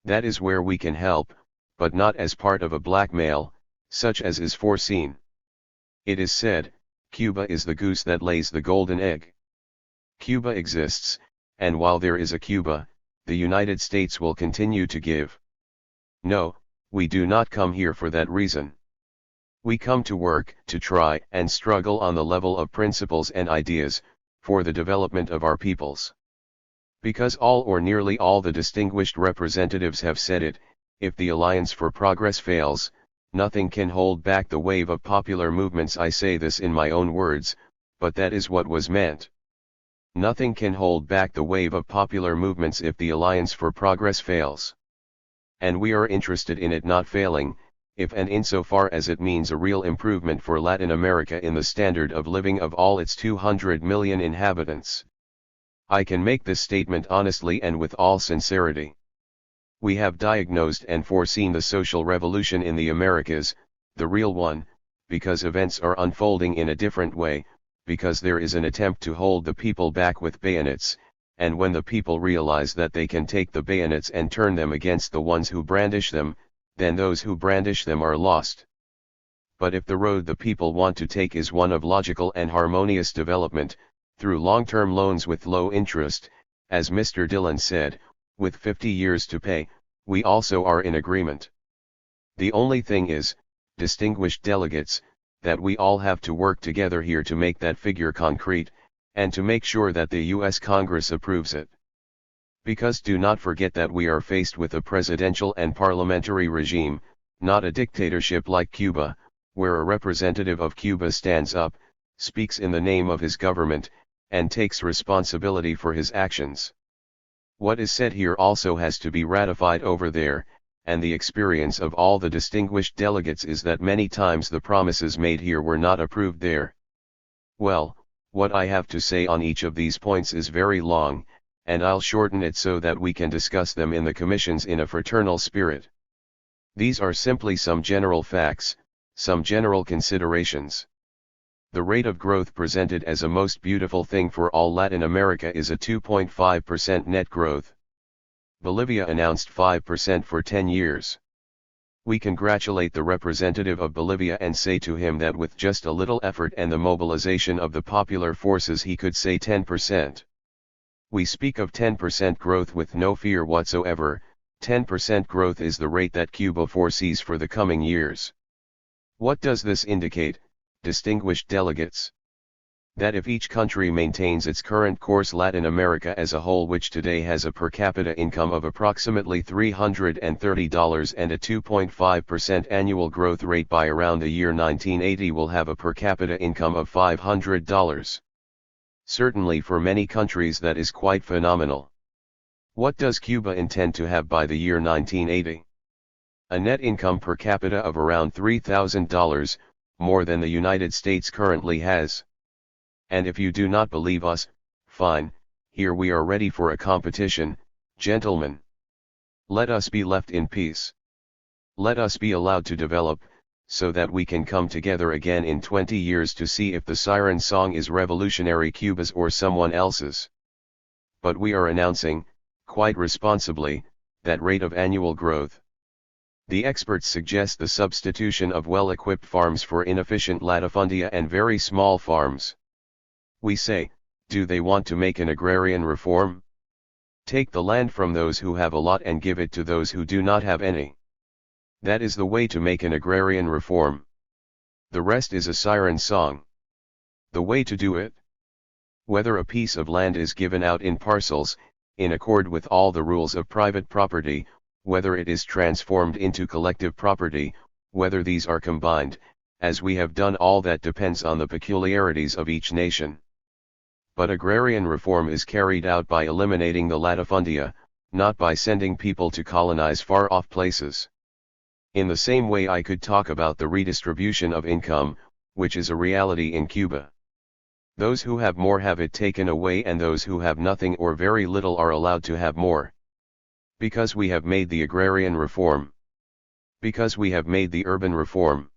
That is where we can help, but not as part of a blackmail, such as is foreseen. It is said, Cuba is the goose that lays the golden egg. Cuba exists, and while there is a Cuba, the United States will continue to give. No, we do not come here for that reason. We come to work, to try and struggle on the level of principles and ideas, for the development of our peoples. Because all or nearly all the distinguished representatives have said it, if the Alliance for Progress fails, nothing can hold back the wave of popular movements. I say this in my own words, but that is what was meant. Nothing can hold back the wave of popular movements if the Alliance for Progress fails. And we are interested in it not failing, if and insofar as it means a real improvement for Latin America in the standard of living of all its 200 million inhabitants. I can make this statement honestly and with all sincerity. We have diagnosed and foreseen the social revolution in the Americas, the real one, because events are unfolding in a different way, because there is an attempt to hold the people back with bayonets, and when the people realize that they can take the bayonets and turn them against the ones who brandish them, then those who brandish them are lost. But if the road the people want to take is one of logical and harmonious development, through long-term loans with low interest, as Mr. Dillon said, with 50 years to pay, we also are in agreement. The only thing is, distinguished delegates, that we all have to work together here to make that figure concrete, and to make sure that the U.S. Congress approves it. Because do not forget that we are faced with a presidential and parliamentary regime, not a dictatorship like Cuba, where a representative of Cuba stands up, speaks in the name of his government, and takes responsibility for his actions. What is said here also has to be ratified over there, and the experience of all the distinguished delegates is that many times the promises made here were not approved there. Well, what I have to say on each of these points is very long, and I'll shorten it so that we can discuss them in the commissions in a fraternal spirit. These are simply some general facts, some general considerations. The rate of growth presented as a most beautiful thing for all Latin America is a 2.5% net growth. Bolivia announced 5% for 10 years. We congratulate the representative of Bolivia and say to him that with just a little effort and the mobilization of the popular forces he could say 10%. We speak of 10% growth with no fear whatsoever. 10% growth is the rate that Cuba foresees for the coming years. What does this indicate, distinguished delegates? That if each country maintains its current course, Latin America as a whole, which today has a per capita income of approximately $330 and a 2.5% annual growth rate, by around the year 1980 will have a per capita income of $500. Certainly for many countries that is quite phenomenal. What does Cuba intend to have by the year 1980? A net income per capita of around $3,000, more than the United States currently has. And if you do not believe us, fine, here we are ready for a competition, gentlemen. Let us be left in peace. Let us be allowed to develop, so that we can come together again in 20 years to see if the siren song is revolutionary Cuba's or someone else's. But we are announcing, quite responsibly, that rate of annual growth. The experts suggest the substitution of well-equipped farms for inefficient latifundia and very small farms. We say, do they want to make an agrarian reform? Take the land from those who have a lot and give it to those who do not have any. That is the way to make an agrarian reform. The rest is a siren song. The way to do it? Whether a piece of land is given out in parcels, in accord with all the rules of private property, whether it is transformed into collective property, whether these are combined, as we have done, all that depends on the peculiarities of each nation. But agrarian reform is carried out by eliminating the latifundia, not by sending people to colonize far-off places. In the same way I could talk about the redistribution of income, which is a reality in Cuba. Those who have more have it taken away, and those who have nothing or very little are allowed to have more. Because we have made the agrarian reform. Because we have made the urban reform.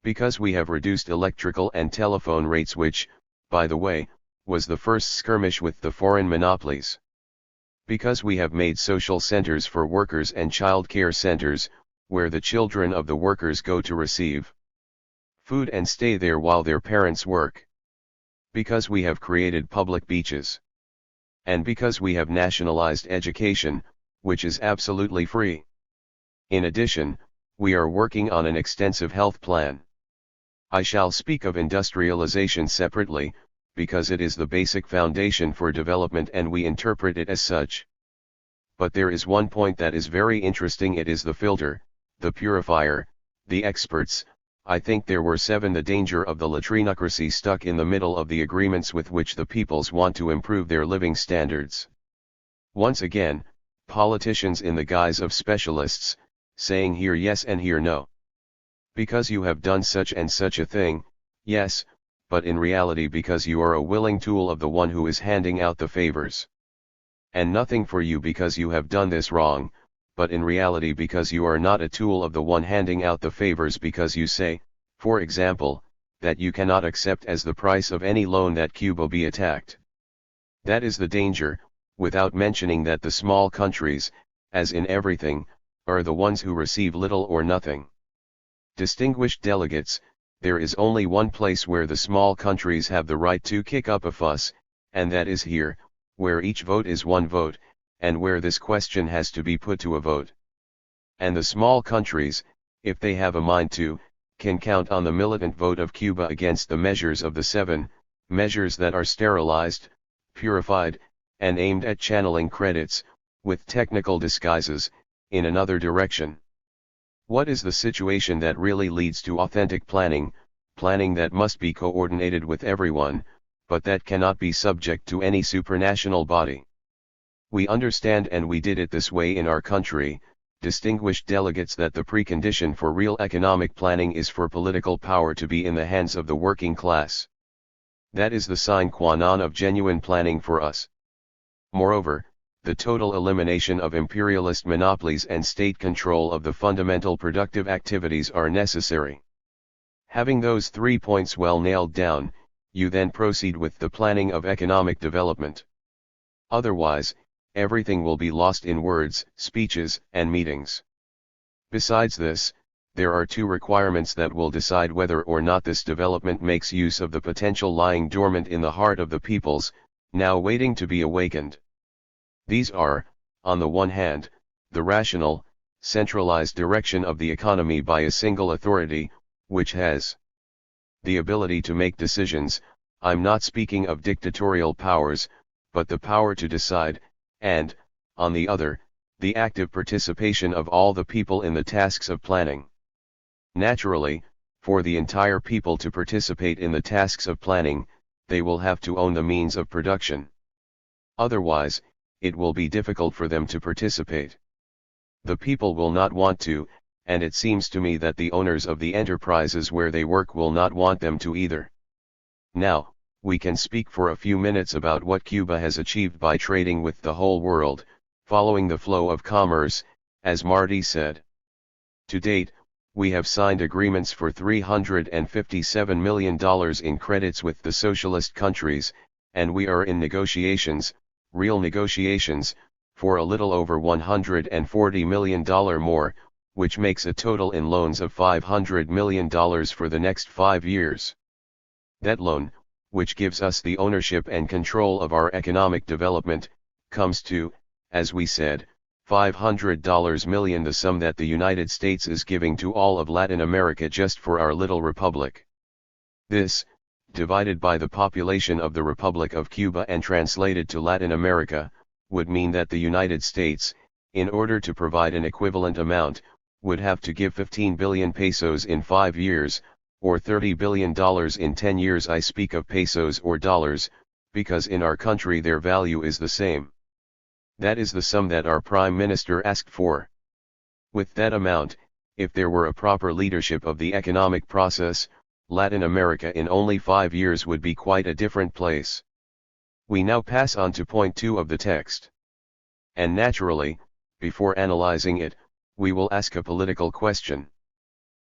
Because we have reduced electrical and telephone rates, which, by the way, was the first skirmish with the foreign monopolies. Because we have made social centers for workers and child care centers, where the children of the workers go to receive food and stay there while their parents work. Because we have created public beaches. And because we have nationalized education, which is absolutely free. In addition, we are working on an extensive health plan. I shall speak of industrialization separately, because it is the basic foundation for development and we interpret it as such. But there is one point that is very interesting. It is the filter, the purifier, the experts. I think there were 7. The danger of the latrinocracy stuck in the middle of the agreements with which the peoples want to improve their living standards. Once again, politicians in the guise of specialists, saying here yes and here no. Because you have done such and such a thing, yes, but in reality because you are a willing tool of the one who is handing out the favors. And nothing for you because you have done this wrong, but in reality because you are not a tool of the one handing out the favors, because you say, for example, that you cannot accept as the price of any loan that Cuba be attacked. That is the danger, without mentioning that the small countries, as in everything, are the ones who receive little or nothing. Distinguished delegates, there is only one place where the small countries have the right to kick up a fuss, and that is here, where each vote is one vote, and where this question has to be put to a vote. And the small countries, if they have a mind to, can count on the militant vote of Cuba against the measures of the 7, measures that are sterilized, purified, and aimed at channeling credits, with technical disguises, in another direction. What is the situation that really leads to authentic planning, planning that must be coordinated with everyone, but that cannot be subject to any supranational body? We understand, and we did it this way in our country, distinguished delegates, that the precondition for real economic planning is for political power to be in the hands of the working class. That is the sine qua non of genuine planning for us. Moreover, the total elimination of imperialist monopolies and state control of the fundamental productive activities are necessary. Having those 3 points well nailed down, you then proceed with the planning of economic development. Otherwise, everything will be lost in words, speeches, and meetings. Besides this, there are 2 requirements that will decide whether or not this development makes use of the potential lying dormant in the heart of the peoples, now waiting to be awakened. These are, on the one hand, the rational, centralized direction of the economy by a single authority, which has the ability to make decisions. I'm not speaking of dictatorial powers, but the power to decide, and, on the other, the active participation of all the people in the tasks of planning. Naturally, for the entire people to participate in the tasks of planning, they will have to own the means of production. Otherwise, it will be difficult for them to participate. The people will not want to, and it seems to me that the owners of the enterprises where they work will not want them to either. Now, we can speak for a few minutes about what Cuba has achieved by trading with the whole world, following the flow of commerce, as Marty said. To date, we have signed agreements for $357 million in credits with the socialist countries, and we are in negotiations, real negotiations, for a little over $140 million more, which makes a total in loans of $500 million for the next 5 years. That loan, which gives us the ownership and control of our economic development, comes to, as we said, $500 million, the sum that the United States is giving to all of Latin America just for our little republic. This, divided by the population of the Republic of Cuba and translated to Latin America, would mean that the United States, in order to provide an equivalent amount, would have to give 15 billion pesos in 5 years, or $30 billion in 10 years. I speak of pesos or dollars, because in our country their value is the same. That is the sum that our Prime Minister asked for. With that amount, if there were a proper leadership of the economic process, Latin America in only 5 years would be quite a different place. We now pass on to point 2 of the text. And naturally, before analyzing it, we will ask a political question.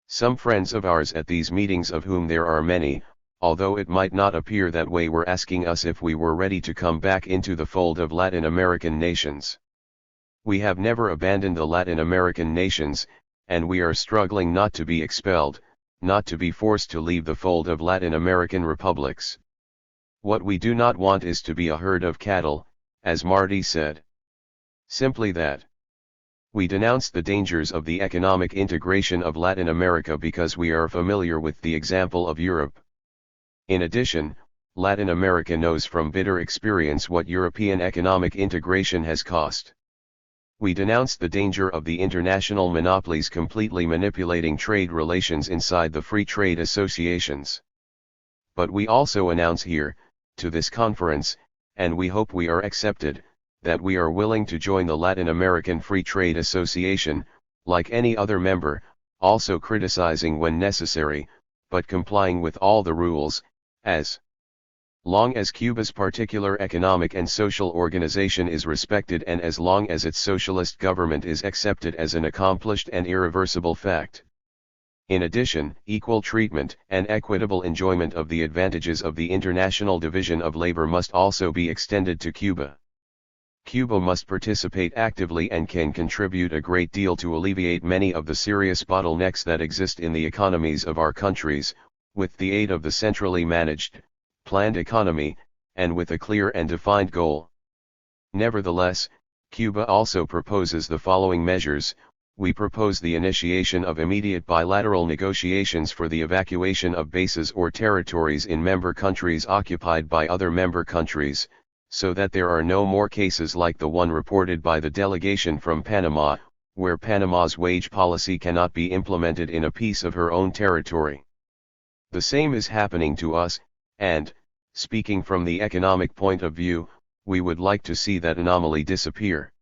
Some friends of ours at these meetings, of whom there are many, although it might not appear that way, were asking us if we were ready to come back into the fold of Latin American nations. We have never abandoned the Latin American nations, and we are struggling not to be expelled, not to be forced to leave the fold of Latin American republics. What we do not want is to be a herd of cattle, as Marty said. Simply that. We denounce the dangers of the economic integration of Latin America because we are familiar with the example of Europe. In addition, Latin America knows from bitter experience what European economic integration has cost. We denounce the danger of the international monopolies completely manipulating trade relations inside the free trade associations. But we also announce here, to this conference, and we hope we are accepted, that we are willing to join the Latin American Free Trade Association, like any other member, also criticizing when necessary, but complying with all the rules, as long as Cuba's particular economic and social organization is respected and as long as its socialist government is accepted as an accomplished and irreversible fact. In addition, equal treatment and equitable enjoyment of the advantages of the international division of labor must also be extended to Cuba. Cuba must participate actively and can contribute a great deal to alleviate many of the serious bottlenecks that exist in the economies of our countries, with the aid of the centrally managed, planned economy, and with a clear and defined goal. Nevertheless, Cuba also proposes the following measures. We propose the initiation of immediate bilateral negotiations for the evacuation of bases or territories in member countries occupied by other member countries, so that there are no more cases like the one reported by the delegation from Panama, where Panama's wage policy cannot be implemented in a piece of her own territory. The same is happening to us, and, speaking from the economic point of view, we would like to see that anomaly disappear.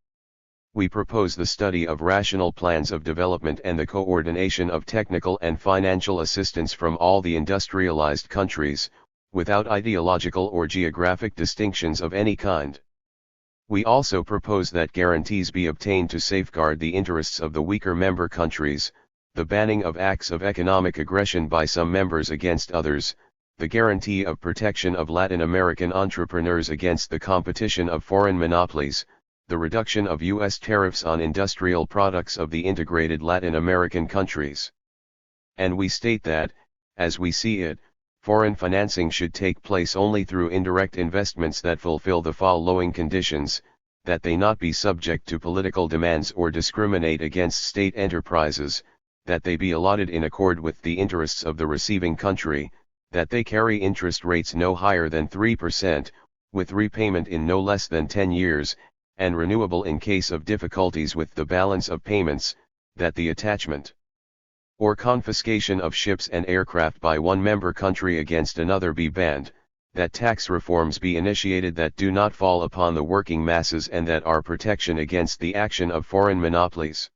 We propose the study of rational plans of development and the coordination of technical and financial assistance from all the industrialized countries, without ideological or geographic distinctions of any kind. We also propose that guarantees be obtained to safeguard the interests of the weaker member countries, the banning of acts of economic aggression by some members against others, the guarantee of protection of Latin American entrepreneurs against the competition of foreign monopolies, the reduction of U.S. tariffs on industrial products of the integrated Latin American countries. And we state that, as we see it, foreign financing should take place only through indirect investments that fulfill the following conditions: that they not be subject to political demands or discriminate against state enterprises, that they be allotted in accord with the interests of the receiving country, that they carry interest rates no higher than 3%, with repayment in no less than 10 years, and renewable in case of difficulties with the balance of payments, that the attachment or confiscation of ships and aircraft by one member country against another be banned, that tax reforms be initiated that do not fall upon the working masses and that are protection against the action of foreign monopolies.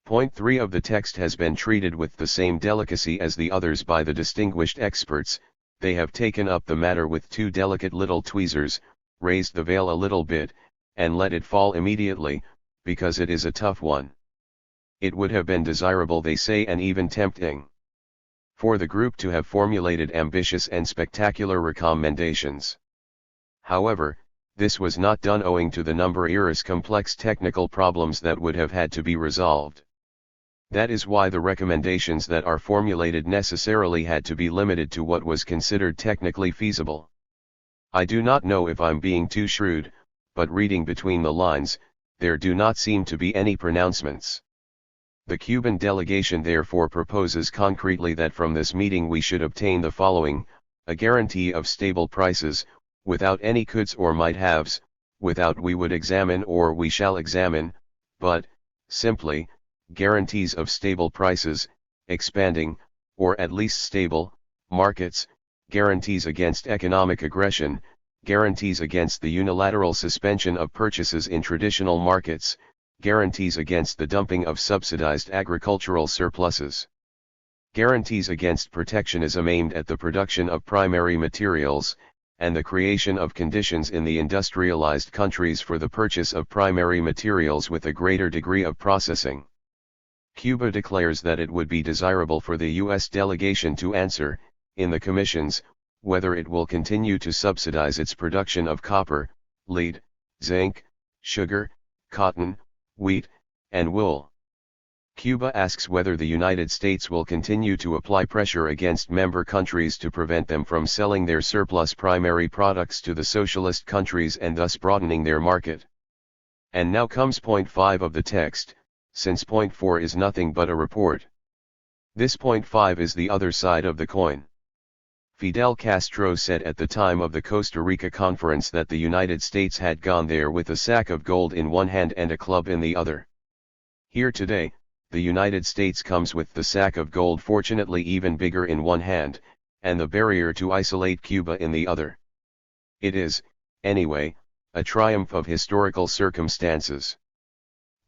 Point 3 of the text has been treated with the same delicacy as the others by the distinguished experts. They have taken up the matter with two delicate little tweezers, raised the veil a little bit, and let it fall immediately, because it is a tough one. It would have been desirable, they say, and even tempting, for the group to have formulated ambitious and spectacular recommendations. However, this was not done owing to the numerous complex technical problems that would have had to be resolved. That is why the recommendations that are formulated necessarily had to be limited to what was considered technically feasible. I do not know if I'm being too shrewd, but reading between the lines, there do not seem to be any pronouncements. The Cuban delegation therefore proposes concretely that from this meeting we should obtain the following: a guarantee of stable prices, without any coulds or might-haves, without we would examine or we shall examine, but, simply, guarantees of stable prices, expanding, or at least stable, markets, guarantees against economic aggression, guarantees against the unilateral suspension of purchases in traditional markets, guarantees against the dumping of subsidized agricultural surpluses, guarantees against protectionism aimed at the production of primary materials, and the creation of conditions in the industrialized countries for the purchase of primary materials with a greater degree of processing. Cuba declares that it would be desirable for the U.S. delegation to answer, in the commissions, whether it will continue to subsidize its production of copper, lead, zinc, sugar, cotton, wheat, and wool. Cuba asks whether the United States will continue to apply pressure against member countries to prevent them from selling their surplus primary products to the socialist countries and thus broadening their market. And now comes point 5 of the text, since point 4 is nothing but a report. This point 5 is the other side of the coin. Fidel Castro said at the time of the Costa Rica conference that the United States had gone there with a sack of gold in one hand and a club in the other. Here today, the United States comes with the sack of gold fortunately even bigger in one hand, and the barrier to isolate Cuba in the other. It is, anyway, a triumph of historical circumstances.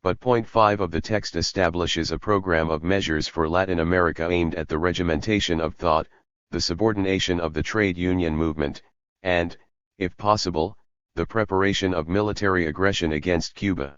But point 5 of the text establishes a program of measures for Latin America aimed at the regimentation of thought, the subordination of the trade union movement, and, if possible, the preparation of military aggression against Cuba.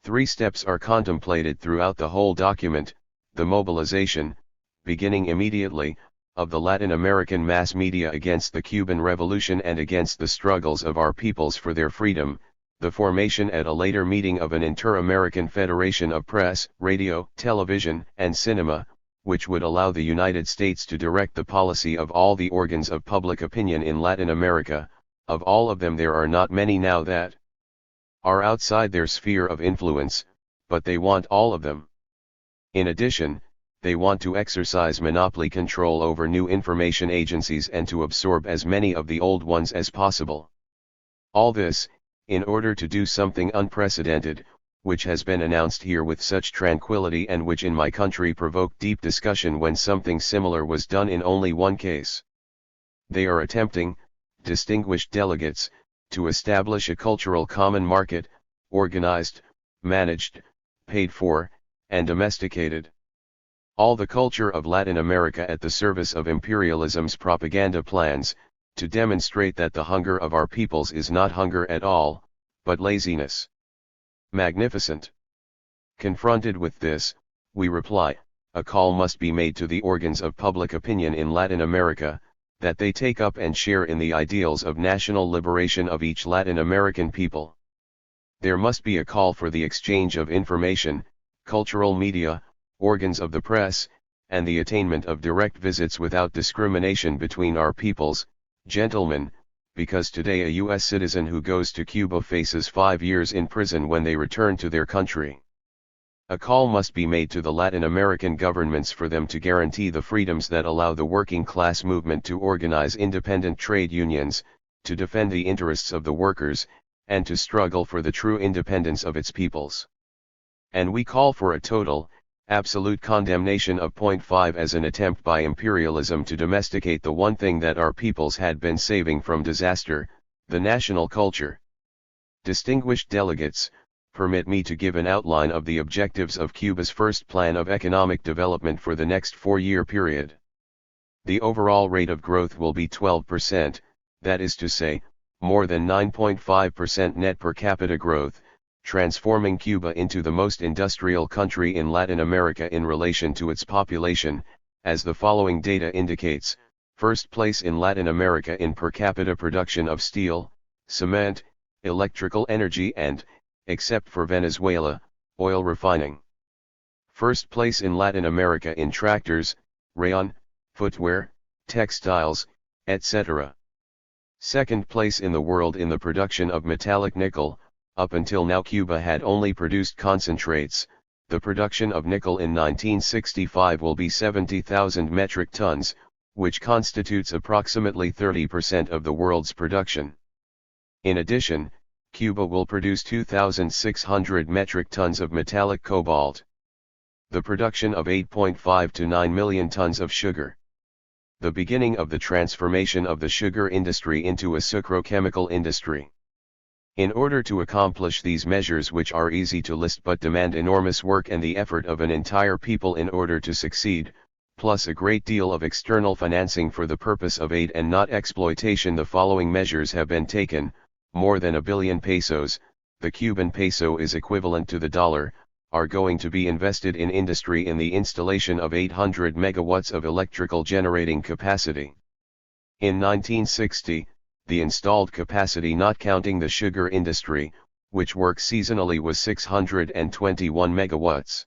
3 steps are contemplated throughout the whole document: the mobilization, beginning immediately, of the Latin American mass media against the Cuban Revolution and against the struggles of our peoples for their freedom, the formation at a later meeting of an inter-American federation of press, radio, television, and cinema, which would allow the United States to direct the policy of all the organs of public opinion in Latin America. Of all of them there are not many now that are outside their sphere of influence, but they want all of them. In addition, they want to exercise monopoly control over new information agencies and to absorb as many of the old ones as possible. All this, in order to do something unprecedented, which has been announced here with such tranquility and which in my country provoked deep discussion when something similar was done in only one case. They are attempting, distinguished delegates, to establish a cultural common market, organized, managed, paid for, and domesticated. All the culture of Latin America at the service of imperialism's propaganda plans, to demonstrate that the hunger of our peoples is not hunger at all, but laziness. Magnificent. Confronted with this, we reply, a call must be made to the organs of public opinion in Latin America, that they take up and share in the ideals of national liberation of each Latin American people. There must be a call for the exchange of information, cultural media, organs of the press, and the attainment of direct visits without discrimination between our peoples, gentlemen, because today a U.S. citizen who goes to Cuba faces 5 years in prison when they return to their country. A call must be made to the Latin American governments for them to guarantee the freedoms that allow the working class movement to organize independent trade unions, to defend the interests of the workers, and to struggle for the true independence of its peoples. And we call for a total, absolute condemnation of Point 5 as an attempt by imperialism to domesticate the one thing that our peoples had been saving from disaster, the national culture. Distinguished delegates, permit me to give an outline of the objectives of Cuba's first plan of economic development for the next 4-year period. The overall rate of growth will be 12%, that is to say, more than 9.5% net per capita growth, transforming Cuba into the most industrial country in Latin America in relation to its population, as the following data indicates: first place in Latin America in per capita production of steel, cement, electrical energy and, except for Venezuela, oil refining. First place in Latin America in tractors, rayon, footwear, textiles, etc. Second place in the world in the production of metallic nickel. Up until now Cuba had only produced concentrates. The production of nickel in 1965 will be 70,000 metric tons, which constitutes approximately 30% of the world's production. In addition, Cuba will produce 2,600 metric tons of metallic cobalt. The production of 8.5 to 9 million tons of sugar. The beginning of the transformation of the sugar industry into a sucrochemical industry. In order to accomplish these measures, which are easy to list but demand enormous work and the effort of an entire people in order to succeed, plus a great deal of external financing for the purpose of aid and not exploitation, the following measures have been taken. More than 1 billion pesos, the Cuban peso is equivalent to the dollar, are going to be invested in industry in the installation of 800 megawatts of electrical generating capacity. In 1960, the installed capacity not counting the sugar industry, which works seasonally, was 621 megawatts.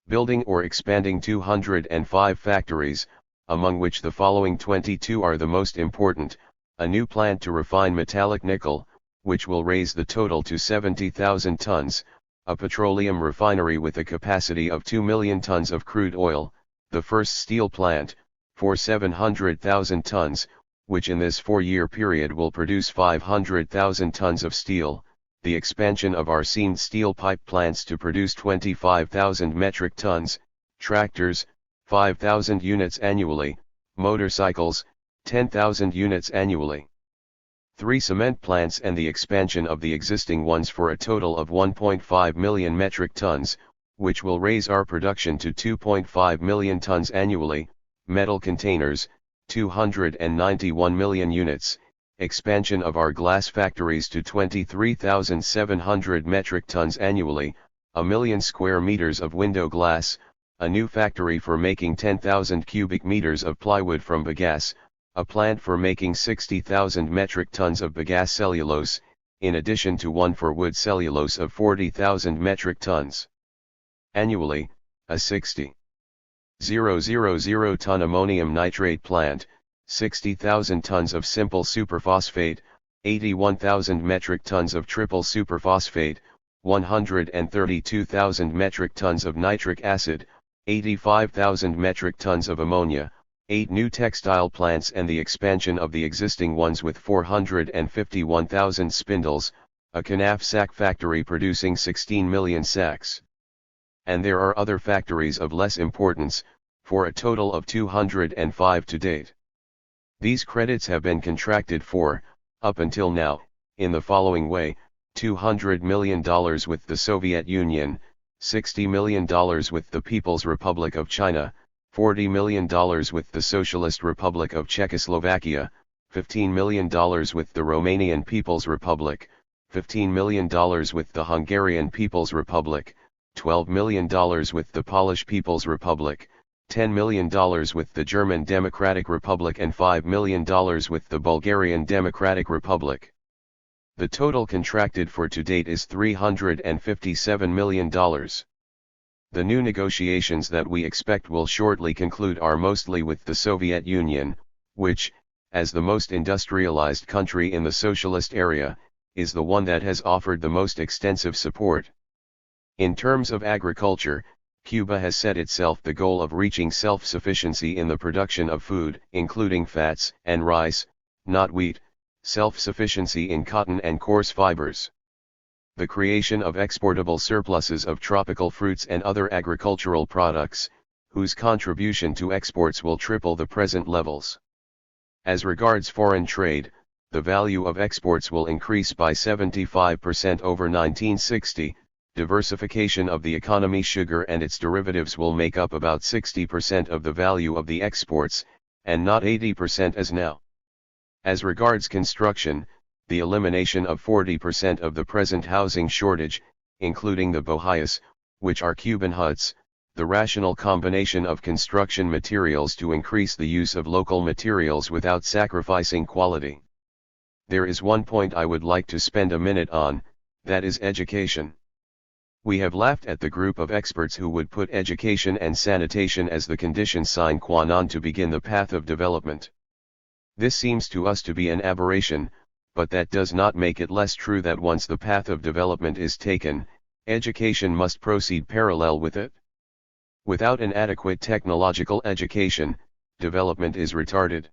Building or expanding 205 factories, among which the following 22 are the most important: a new plant to refine metallic nickel, which will raise the total to 70,000 tons, a petroleum refinery with a capacity of 2 million tons of crude oil, the first steel plant, for 700,000 tons, which in this 4-year period will produce 500,000 tons of steel, the expansion of our seamed steel pipe plants to produce 25,000 metric tons, tractors, 5,000 units annually, motorcycles, 10,000 units annually. 3 cement plants and the expansion of the existing ones for a total of 1.5 million metric tons, which will raise our production to 2.5 million tons annually, metal containers, 291 million units, expansion of our glass factories to 23,700 metric tons annually, 1 million square meters of window glass, a new factory for making 10,000 cubic meters of plywood from bagasse, a plant for making 60,000 metric tons of bagasse cellulose, in addition to one for wood cellulose of 40,000 metric tons annually, a 60,000 ton ammonium nitrate plant, 60,000 tons of simple superphosphate, 81,000 metric tons of triple superphosphate, 132,000 metric tons of nitric acid, 85,000 metric tons of ammonia, 8 new textile plants and the expansion of the existing ones with 451,000 spindles, a canaf sack factory producing 16 million sacks. And there are other factories of less importance, for a total of 205 to date. These credits have been contracted for, up until now, in the following way: $200 million with the Soviet Union, $60 million with the People's Republic of China, $40 million with the Socialist Republic of Czechoslovakia, $15 million with the Romanian People's Republic, $15 million with the Hungarian People's Republic, $12 million with the Polish People's Republic, $10 million with the German Democratic Republic and $5 million with the Bulgarian Democratic Republic. The total contracted for to date is $357 million. The new negotiations that we expect will shortly conclude are mostly with the Soviet Union, which, as the most industrialized country in the socialist area, is the one that has offered the most extensive support. In terms of agriculture, Cuba has set itself the goal of reaching self-sufficiency in the production of food, including fats and rice, not wheat, self-sufficiency in cotton and coarse fibers. The creation of exportable surpluses of tropical fruits and other agricultural products, whose contribution to exports will triple the present levels. As regards foreign trade, the value of exports will increase by 75% over 1960, diversification of the economy. Sugar and its derivatives will make up about 60% of the value of the exports, and not 80% as now. As regards construction, the elimination of 40% of the present housing shortage, including the bohías, which are Cuban huts, the rational combination of construction materials to increase the use of local materials without sacrificing quality. There is one point I would like to spend a minute on, that is education. We have laughed at the group of experts who would put education and sanitation as the condition sine qua non to begin the path of development. This seems to us to be an aberration, but that does not make it less true that once the path of development is taken, education must proceed parallel with it. Without an adequate technological education, development is retarded.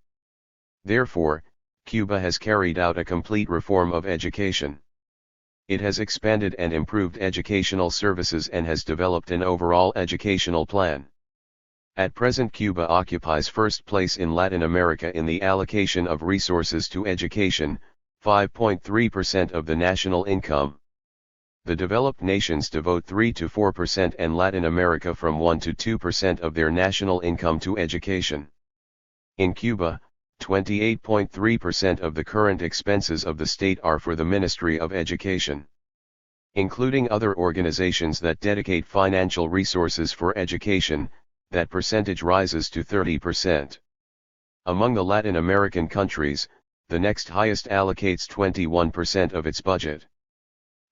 Therefore, Cuba has carried out a complete reform of education. It has expanded and improved educational services and has developed an overall educational plan. At present, Cuba occupies first place in Latin America in the allocation of resources to education, 5.3% of the national income. The developed nations devote 3 to 4% and Latin America from 1 to 2% of their national income to education. In Cuba, 28.3% of the current expenses of the state are for the Ministry of Education. Including other organizations that dedicate financial resources for education, that percentage rises to 30%. Among the Latin American countries, the next highest allocates 21% of its budget.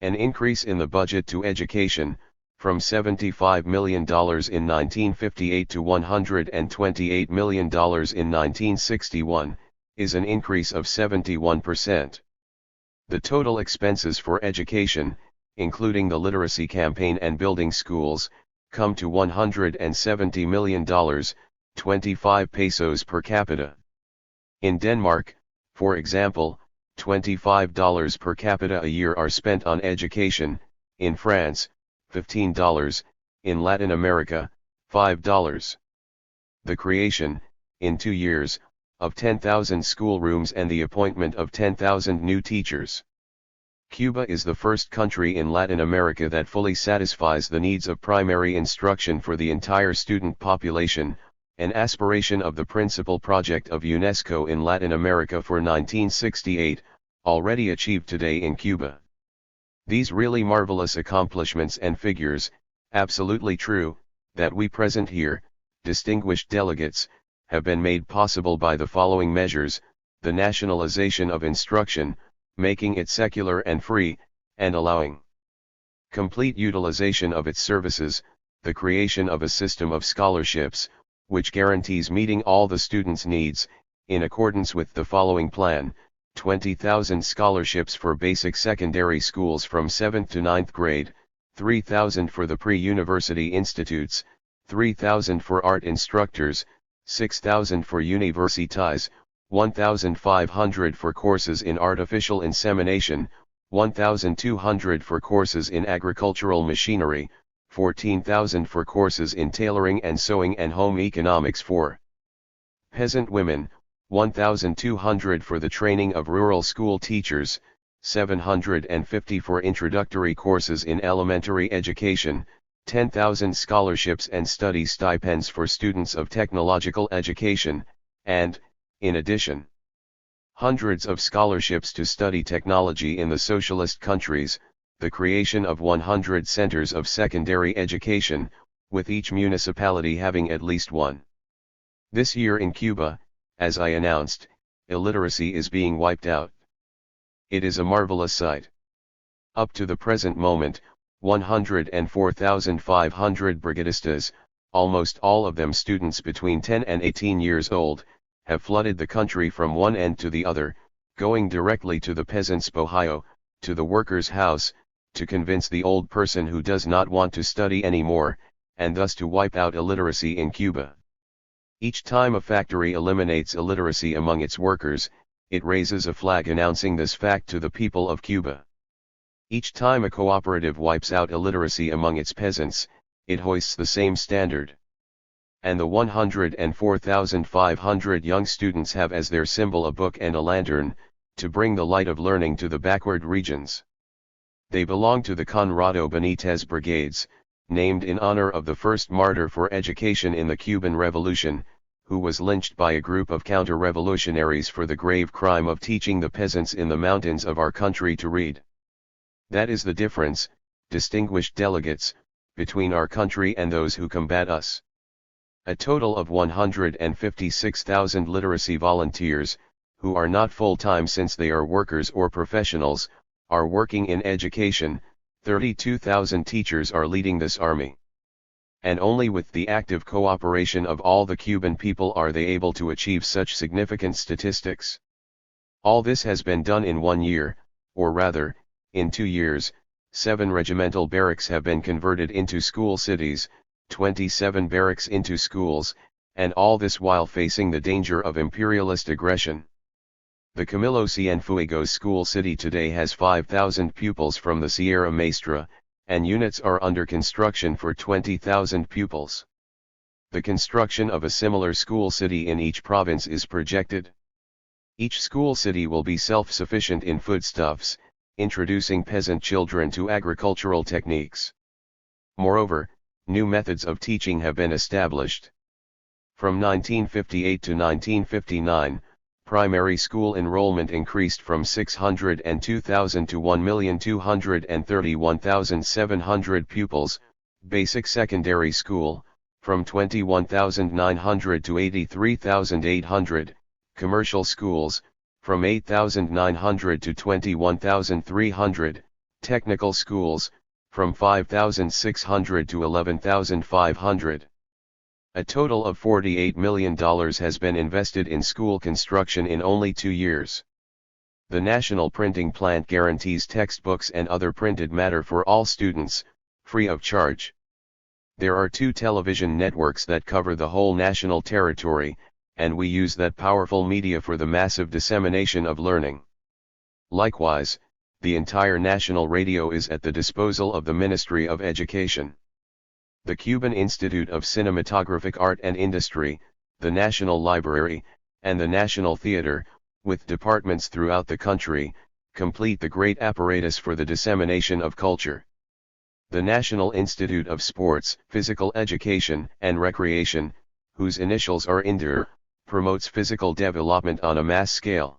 An increase in the budget to education, from $75 million in 1958 to $128 million in 1961, is an increase of 71%. The total expenses for education, including the literacy campaign and building schools, come to $170 million, 25 pesos per capita. In Denmark, for example, $25 per capita a year are spent on education, in France, $15, in Latin America, $5. The creation, in 2 years, of 10,000 schoolrooms and the appointment of 10,000 new teachers. Cuba is the first country in Latin America that fully satisfies the needs of primary instruction for the entire student population, an aspiration of the principal project of UNESCO in Latin America for 1968, already achieved today in Cuba. These really marvelous accomplishments and figures, absolutely true, that we present here, distinguished delegates, have been made possible by the following measures: the nationalization of instruction, making it secular and free, and allowing complete utilization of its services, the creation of a system of scholarships, which guarantees meeting all the students' needs, in accordance with the following plan: 20,000 scholarships for basic secondary schools from 7th to 9th grade, 3,000 for the pre-university institutes, 3,000 for art instructors, 6,000 for universities, 1,500 for courses in artificial insemination, 1,200 for courses in agricultural machinery, 14,000 for courses in tailoring and sewing and home economics for peasant women, 1,200 for the training of rural school teachers, 750 for introductory courses in elementary education, 10,000 scholarships and study stipends for students of technological education, and, in addition, hundreds of scholarships to study technology in the socialist countries, the creation of 100 centers of secondary education, with each municipality having at least one. This year in Cuba, as I announced, illiteracy is being wiped out. It is a marvelous sight. Up to the present moment, 104,500 brigadistas, almost all of them students between 10 and 18 years old, have flooded the country from one end to the other, going directly to the peasant's bohio, to the worker's house, to convince the old person who does not want to study anymore, and thus to wipe out illiteracy in Cuba. Each time a factory eliminates illiteracy among its workers, it raises a flag announcing this fact to the people of Cuba. Each time a cooperative wipes out illiteracy among its peasants, it hoists the same standard. And the 104,500 young students have as their symbol a book and a lantern, to bring the light of learning to the backward regions. They belong to the Conrado Benitez Brigades, named in honor of the first martyr for education in the Cuban Revolution, who was lynched by a group of counter-revolutionaries for the grave crime of teaching the peasants in the mountains of our country to read. That is the difference, distinguished delegates, between our country and those who combat us. A total of 156,000 literacy volunteers, who are not full-time since they are workers or professionals, are working in education. 32,000 teachers are leading this army. And only with the active cooperation of all the Cuban people are they able to achieve such significant statistics. All this has been done in 1 year, or rather, in 2 years. 7 regimental barracks have been converted into school cities, 27 barracks into schools, and all this while facing the danger of imperialist aggression. The Camilo Cienfuegos school city today has 5,000 pupils from the Sierra Maestra, and units are under construction for 20,000 pupils. The construction of a similar school city in each province is projected. Each school city will be self-sufficient in foodstuffs, introducing peasant children to agricultural techniques. Moreover, new methods of teaching have been established. From 1958 to 1959, primary school enrollment increased from 602,000 to 1,231,700 pupils, basic secondary school, from 21,900 to 83,800, commercial schools, from 8,900 to 21,300, technical schools, from 5,600 to 11,500. A total of $48 million has been invested in school construction in only 2 years. The national printing plant guarantees textbooks and other printed matter for all students, free of charge. There are 2 television networks that cover the whole national territory, and we use that powerful media for the massive dissemination of learning. Likewise, the entire national radio is at the disposal of the Ministry of Education. The Cuban Institute of Cinematographic Art and Industry, the National Library, and the National Theater, with departments throughout the country, complete the great apparatus for the dissemination of culture. The National Institute of Sports, Physical Education, and Recreation, whose initials are INDIR, promotes physical development on a mass scale.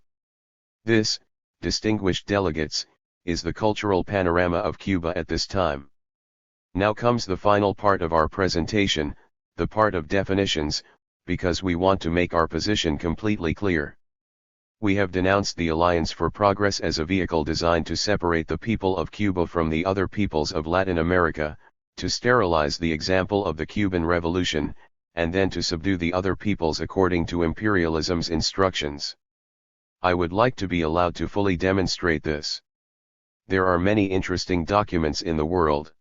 This, distinguished delegates, is the cultural panorama of Cuba at this time. Now comes the final part of our presentation, the part of definitions, because we want to make our position completely clear. We have denounced the Alliance for Progress as a vehicle designed to separate the people of Cuba from the other peoples of Latin America, to sterilize the example of the Cuban Revolution, and then to subdue the other peoples according to imperialism's instructions. I would like to be allowed to fully demonstrate this. There are many interesting documents in the world.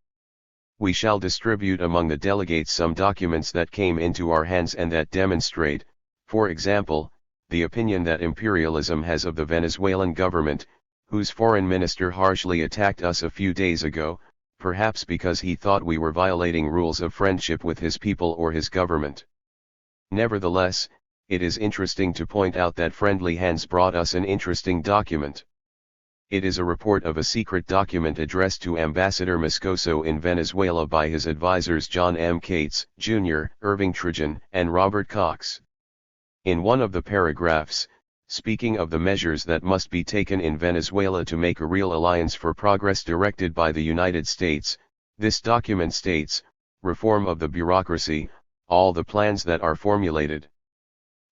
We shall distribute among the delegates some documents that came into our hands and that demonstrate, for example, the opinion that imperialism has of the Venezuelan government, whose foreign minister harshly attacked us a few days ago, perhaps because he thought we were violating rules of friendship with his people or his government. Nevertheless, it is interesting to point out that friendly hands brought us an interesting document. It is a report of a secret document addressed to Ambassador Moscoso in Venezuela by his advisors John M. Cates, Jr., Irving Trajan, and Robert Cox. In one of the paragraphs, speaking of the measures that must be taken in Venezuela to make a real alliance for progress directed by the United States, this document states, reform of the bureaucracy, all the plans that are formulated.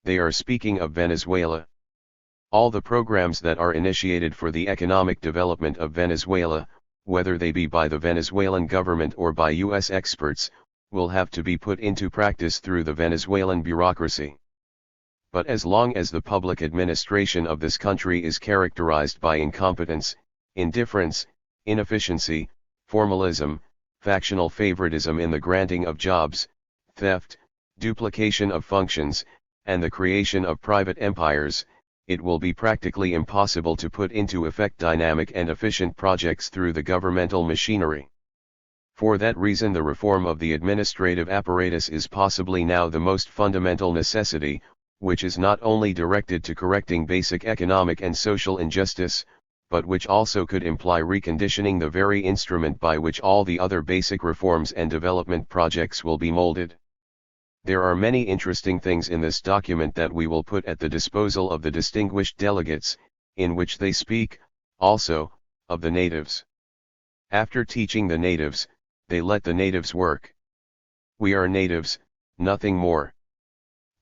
They are speaking of Venezuela. All the programs that are initiated for the economic development of Venezuela, whether they be by the Venezuelan government or by U.S. experts, will have to be put into practice through the Venezuelan bureaucracy. But as long as the public administration of this country is characterized by incompetence, indifference, inefficiency, formalism, factional favoritism in the granting of jobs, theft, duplication of functions, and the creation of private empires, it will be practically impossible to put into effect dynamic and efficient projects through the governmental machinery. For that reason, the reform of the administrative apparatus is possibly now the most fundamental necessity, which is not only directed to correcting basic economic and social injustice, but which also could imply reconditioning the very instrument by which all the other basic reforms and development projects will be molded. There are many interesting things in this document that we will put at the disposal of the distinguished delegates, in which they speak, also, of the natives. After teaching the natives, they let the natives work. We are natives, nothing more.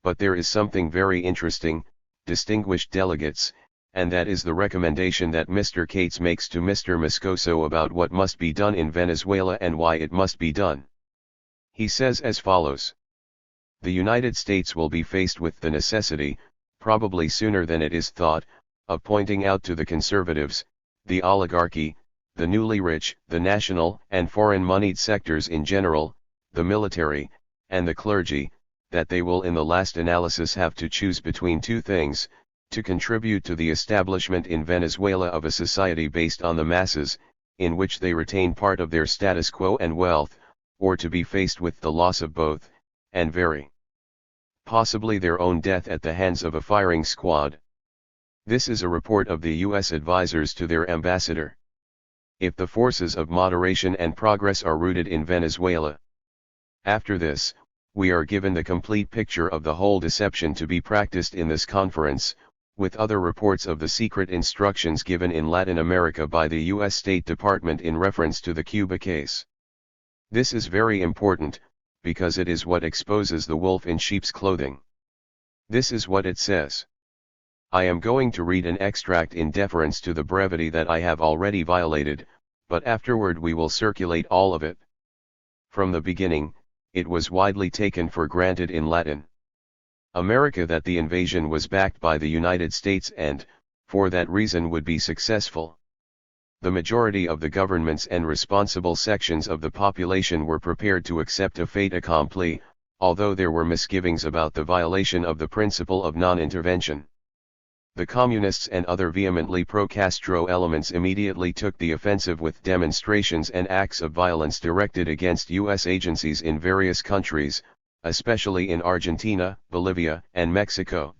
But there is something very interesting, distinguished delegates, and that is the recommendation that Mr. Cates makes to Mr. Moscoso about what must be done in Venezuela and why it must be done. He says as follows. The United States will be faced with the necessity, probably sooner than it is thought, of pointing out to the conservatives, the oligarchy, the newly rich, the national and foreign moneyed sectors in general, the military, and the clergy, that they will in the last analysis have to choose between two things, to contribute to the establishment in Venezuela of a society based on the masses, in which they retain part of their status quo and wealth, or to be faced with the loss of both, and very possibly their own death at the hands of a firing squad. This is a report of the U.S. advisors to their ambassador. If the forces of moderation and progress are rooted in Venezuela. After this, we are given the complete picture of the whole deception to be practiced in this conference, with other reports of the secret instructions given in Latin America by the U.S. State Department in reference to the Cuba case. This is very important, because it is what exposes the wolf in sheep's clothing. This is what it says. I am going to read an extract in deference to the brevity that I have already violated, but afterward we will circulate all of it. From the beginning, it was widely taken for granted in Latin America that the invasion was backed by the United States and, for that reason, would be successful. The majority of the governments and responsible sections of the population were prepared to accept a fait accompli, although there were misgivings about the violation of the principle of non-intervention. The communists and other vehemently pro-Castro elements immediately took the offensive with demonstrations and acts of violence directed against U.S. agencies in various countries, especially in Argentina, Bolivia, and Mexico.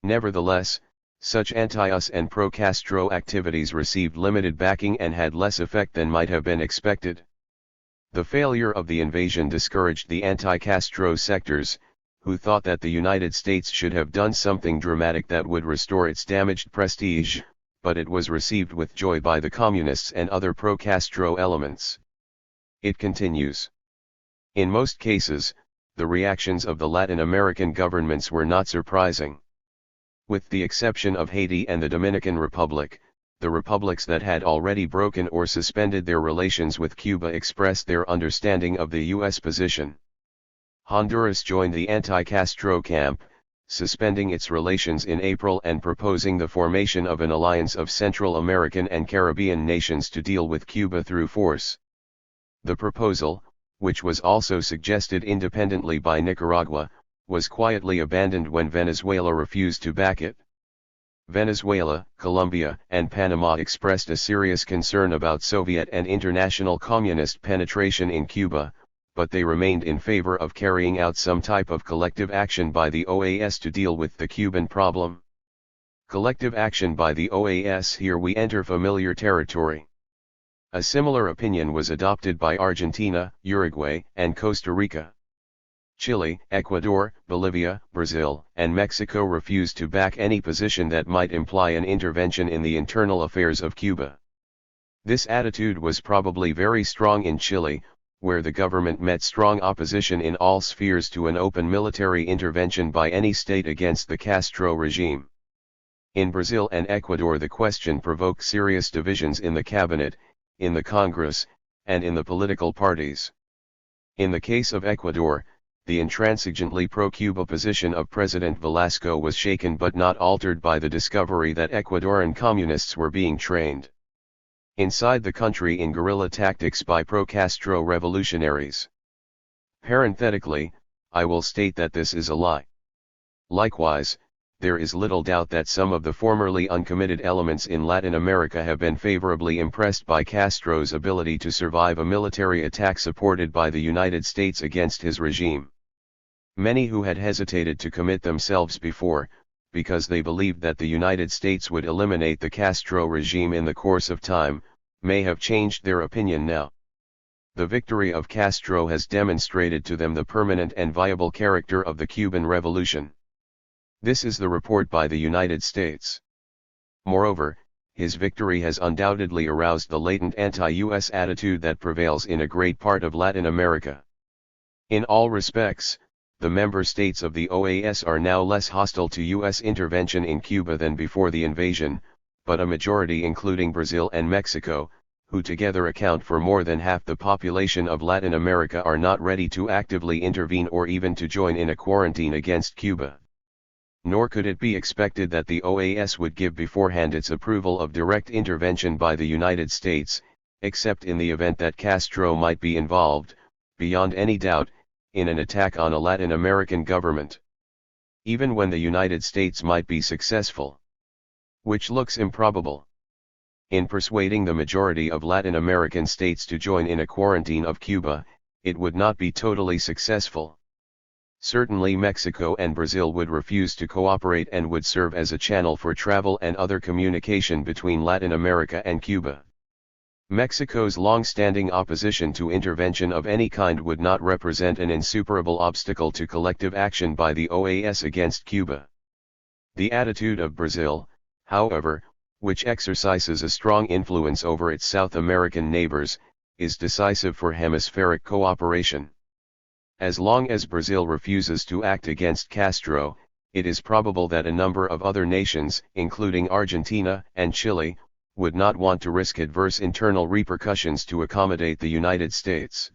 Nevertheless, such anti-US and pro-Castro activities received limited backing and had less effect than might have been expected. The failure of the invasion discouraged the anti-Castro sectors, who thought that the United States should have done something dramatic that would restore its damaged prestige, but it was received with joy by the communists and other pro-Castro elements. It continues. In most cases, the reactions of the Latin American governments were not surprising. With the exception of Haiti and the Dominican Republic, the republics that had already broken or suspended their relations with Cuba expressed their understanding of the U.S. position. Honduras joined the anti-Castro camp, suspending its relations in April and proposing the formation of an alliance of Central American and Caribbean nations to deal with Cuba through force. The proposal, which was also suggested independently by Nicaragua, was quietly abandoned when Venezuela refused to back it. Venezuela, Colombia, and Panama expressed a serious concern about Soviet and international communist penetration in Cuba, but they remained in favor of carrying out some type of collective action by the OAS to deal with the Cuban problem. Collective action by the OAS, here we enter familiar territory. A similar opinion was adopted by Argentina, Uruguay, and Costa Rica. Chile, Ecuador, Bolivia, Brazil, and Mexico refused to back any position that might imply an intervention in the internal affairs of Cuba. This attitude was probably very strong in Chile, where the government met strong opposition in all spheres to an open military intervention by any state against the Castro regime. In Brazil and Ecuador the question provoked serious divisions in the cabinet, in the Congress, and in the political parties. In the case of Ecuador, the intransigently pro-Cuba position of President Velasco was shaken but not altered by the discovery that Ecuadorian communists were being trained inside the country in guerrilla tactics by pro-Castro revolutionaries. Parenthetically, I will state that this is a lie. Likewise, there is little doubt that some of the formerly uncommitted elements in Latin America have been favorably impressed by Castro's ability to survive a military attack supported by the United States against his regime. Many who had hesitated to commit themselves before, because they believed that the United States would eliminate the Castro regime in the course of time, may have changed their opinion now. The victory of Castro has demonstrated to them the permanent and viable character of the Cuban Revolution. This is the report by the United States. Moreover, his victory has undoubtedly aroused the latent anti-US attitude that prevails in a great part of Latin America. In all respects, the member states of the OAS are now less hostile to US intervention in Cuba than before the invasion, but a majority including Brazil and Mexico, who together account for more than half the population of Latin America, are not ready to actively intervene or even to join in a quarantine against Cuba. Nor could it be expected that the OAS would give beforehand its approval of direct intervention by the United States, except in the event that Castro might be involved, beyond any doubt, in an attack on a Latin American government. Even when the United States might be successful, which looks improbable, in persuading the majority of Latin American states to join in a quarantine of Cuba, it would not be totally successful. Certainly Mexico and Brazil would refuse to cooperate and would serve as a channel for travel and other communication between Latin America and Cuba. Mexico's long-standing opposition to intervention of any kind would not represent an insuperable obstacle to collective action by the OAS against Cuba. The attitude of Brazil, however, which exercises a strong influence over its South American neighbors, is decisive for hemispheric cooperation. As long as Brazil refuses to act against Castro, it is probable that a number of other nations, including Argentina and Chile, would not want to risk adverse internal repercussions to accommodate the United States.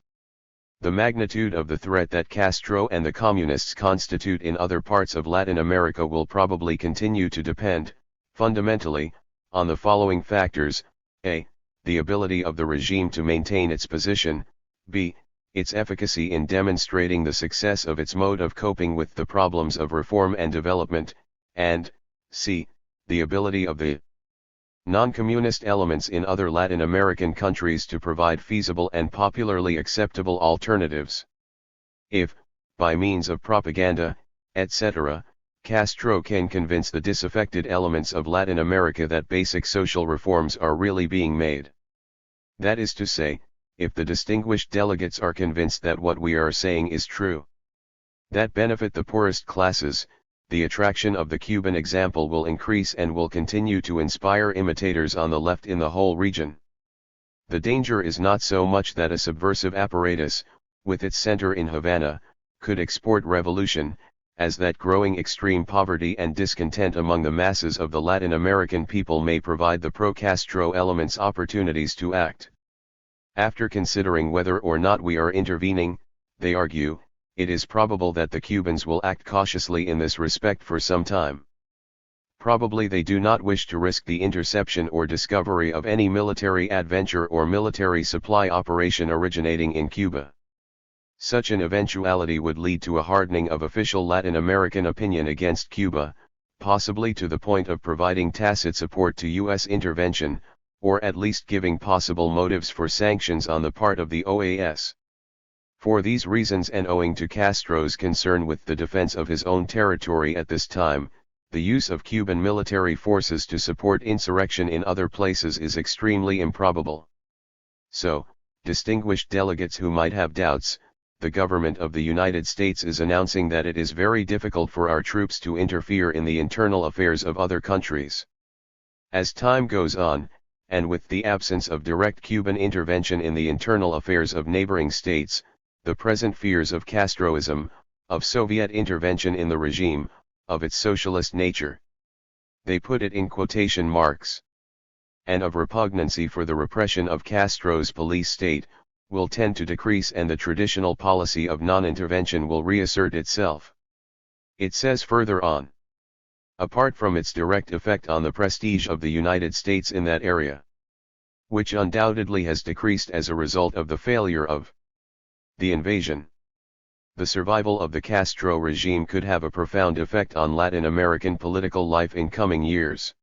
The magnitude of the threat that Castro and the Communists constitute in other parts of Latin America will probably continue to depend, fundamentally, on the following factors: a. The ability of the regime to maintain its position, b. Its efficacy in demonstrating the success of its mode of coping with the problems of reform and development, and c. The ability of the non-communist elements in other Latin American countries to provide feasible and popularly acceptable alternatives. If, by means of propaganda, etc., Castro can convince the disaffected elements of Latin America that basic social reforms are really being made. That is to say, if the distinguished delegates are convinced that what we are saying is true, that benefit the poorest classes, the attraction of the Cuban example will increase and will continue to inspire imitators on the left in the whole region. The danger is not so much that a subversive apparatus, with its center in Havana, could export revolution, as that growing extreme poverty and discontent among the masses of the Latin American people may provide the pro-Castro elements opportunities to act. After considering whether or not we are intervening, they argue, it is probable that the Cubans will act cautiously in this respect for some time. Probably they do not wish to risk the interception or discovery of any military adventure or military supply operation originating in Cuba. Such an eventuality would lead to a hardening of official Latin American opinion against Cuba, possibly to the point of providing tacit support to U.S. intervention, or at least giving possible motives for sanctions on the part of the OAS. For these reasons, and owing to Castro's concern with the defense of his own territory at this time, the use of Cuban military forces to support insurrection in other places is extremely improbable. So, distinguished delegates who might have doubts, the government of the United States is announcing that it is very difficult for our troops to interfere in the internal affairs of other countries. As time goes on, and with the absence of direct Cuban intervention in the internal affairs of neighboring states, the present fears of Castroism, of Soviet intervention in the regime, of its socialist nature, they put it in quotation marks, and of repugnancy for the repression of Castro's police state, will tend to decrease, and the traditional policy of non-intervention will reassert itself. It says further on, apart from its direct effect on the prestige of the United States in that area, which undoubtedly has decreased as a result of the failure of the invasion, the survival of the Castro regime could have a profound effect on Latin American political life in coming years.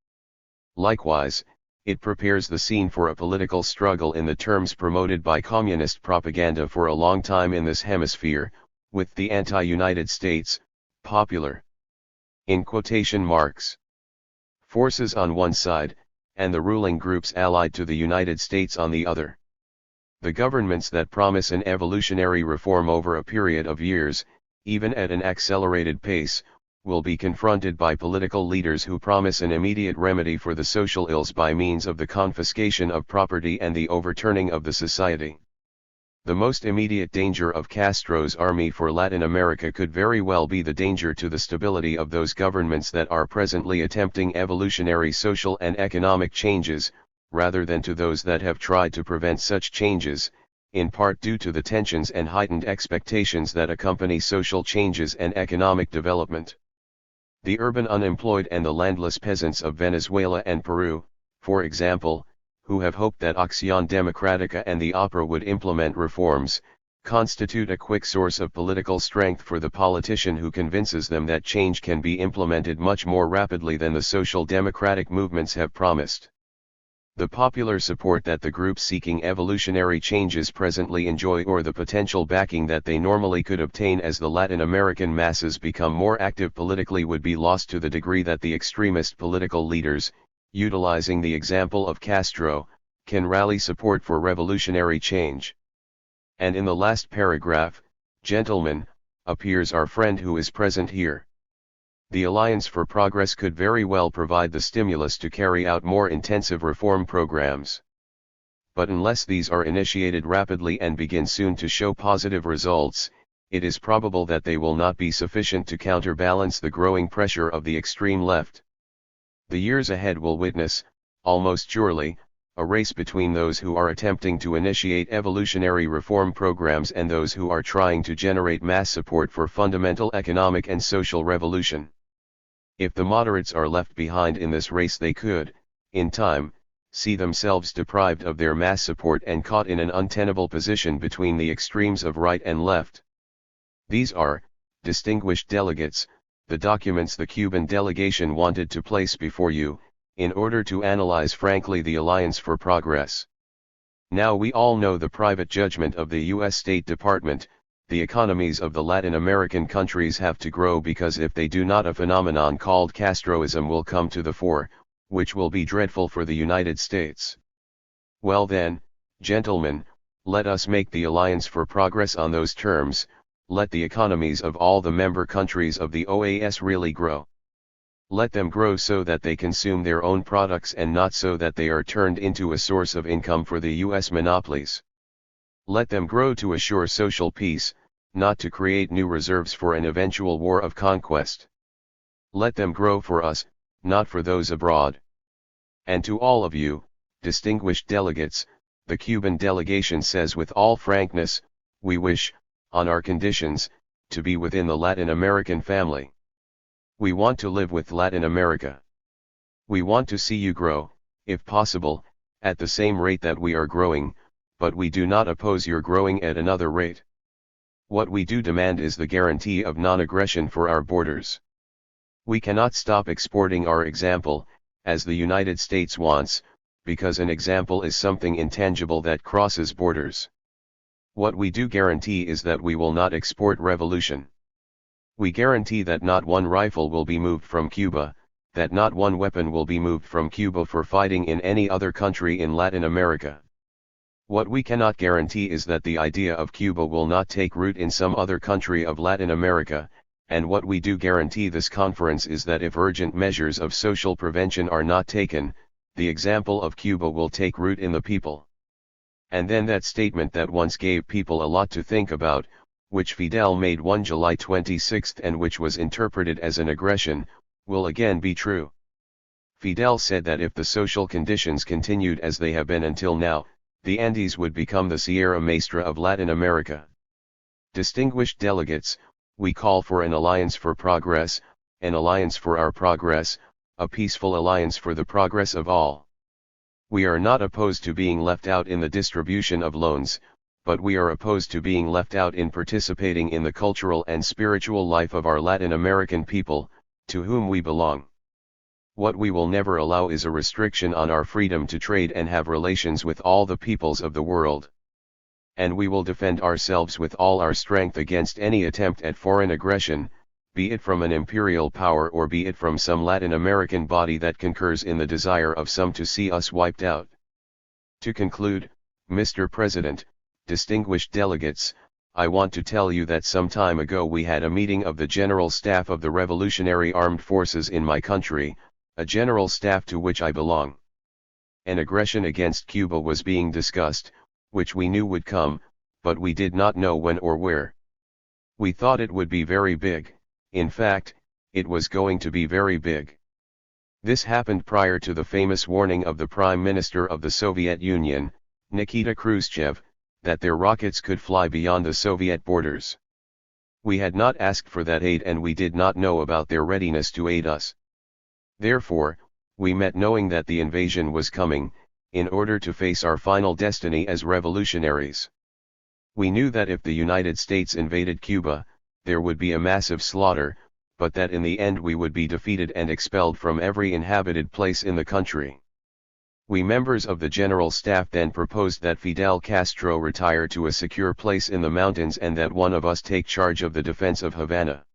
Likewise, it prepares the scene for a political struggle in the terms promoted by communist propaganda for a long time in this hemisphere, with the anti-United States, popular, in quotation marks, forces on one side, and the ruling groups allied to the United States on the other. The governments that promise an evolutionary reform over a period of years, even at an accelerated pace, will be confronted by political leaders who promise an immediate remedy for the social ills by means of the confiscation of property and the overturning of the society. The most immediate danger of Castro's army for Latin America could very well be the danger to the stability of those governments that are presently attempting evolutionary social and economic changes, rather than to those that have tried to prevent such changes, in part due to the tensions and heightened expectations that accompany social changes and economic development. The urban unemployed and the landless peasants of Venezuela and Peru, for example, who have hoped that Acción Democrática and the opera would implement reforms, constitute a quick source of political strength for the politician who convinces them that change can be implemented much more rapidly than the social democratic movements have promised. The popular support that the groups seeking evolutionary changes presently enjoy, or the potential backing that they normally could obtain as the Latin American masses become more active politically, would be lost to the degree that the extremist political leaders, utilizing the example of Castro, can rally support for revolutionary change. And in the last paragraph, gentlemen, appears our friend who is present here. The Alliance for Progress could very well provide the stimulus to carry out more intensive reform programs. But unless these are initiated rapidly and begin soon to show positive results, it is probable that they will not be sufficient to counterbalance the growing pressure of the extreme left. The years ahead will witness, almost surely, a race between those who are attempting to initiate evolutionary reform programs and those who are trying to generate mass support for fundamental economic and social revolution. If the moderates are left behind in this race, they could, in time, see themselves deprived of their mass support and caught in an untenable position between the extremes of right and left. These are, distinguished delegates, the documents the Cuban delegation wanted to place before you, in order to analyze frankly the Alliance for Progress. Now we all know the private judgment of the U.S. State Department. The economies of the Latin American countries have to grow, because if they do not, a phenomenon called Castroism will come to the fore, which will be dreadful for the United States. Well then, gentlemen, let us make the Alliance for Progress on those terms. Let the economies of all the member countries of the OAS really grow. Let them grow so that they consume their own products and not so that they are turned into a source of income for the U.S. monopolies. Let them grow to assure social peace, not to create new reserves for an eventual war of conquest. Let them grow for us, not for those abroad. And to all of you, distinguished delegates, the Cuban delegation says with all frankness, we wish, on our conditions, to be within the Latin American family. We want to live with Latin America. We want to see you grow, if possible, at the same rate that we are growing, but we do not oppose your growing at another rate. What we do demand is the guarantee of non-aggression for our borders. We cannot stop exporting our example, as the United States wants, because an example is something intangible that crosses borders. What we do guarantee is that we will not export revolution. We guarantee that not one rifle will be moved from Cuba, that not one weapon will be moved from Cuba for fighting in any other country in Latin America. What we cannot guarantee is that the idea of Cuba will not take root in some other country of Latin America, and what we do guarantee this conference is that if urgent measures of social prevention are not taken, the example of Cuba will take root in the people. And then that statement that once gave people a lot to think about, which Fidel made one July 26 and which was interpreted as an aggression, will again be true. Fidel said that if the social conditions continued as they have been until now, the Andes would become the Sierra Maestra of Latin America. Distinguished delegates, we call for an alliance for progress, an alliance for our progress, a peaceful alliance for the progress of all. We are not opposed to being left out in the distribution of loans, but we are opposed to being left out in participating in the cultural and spiritual life of our Latin American people, to whom we belong. What we will never allow is a restriction on our freedom to trade and have relations with all the peoples of the world. And we will defend ourselves with all our strength against any attempt at foreign aggression, be it from an imperial power or be it from some Latin American body that concurs in the desire of some to see us wiped out. To conclude, Mr. President, distinguished delegates, I want to tell you that some time ago we had a meeting of the General Staff of the Revolutionary Armed Forces in my country, a general staff to which I belong. An aggression against Cuba was being discussed, which we knew would come, but we did not know when or where. We thought it would be very big, in fact, it was going to be very big. This happened prior to the famous warning of the Prime Minister of the Soviet Union, Nikita Khrushchev, that their rockets could fly beyond the Soviet borders. We had not asked for that aid and we did not know about their readiness to aid us. Therefore, we met knowing that the invasion was coming, in order to face our final destiny as revolutionaries. We knew that if the United States invaded Cuba, there would be a massive slaughter, but that in the end we would be defeated and expelled from every inhabited place in the country. We members of the General Staff then proposed that Fidel Castro retire to a secure place in the mountains and that one of us take charge of the defense of Havana.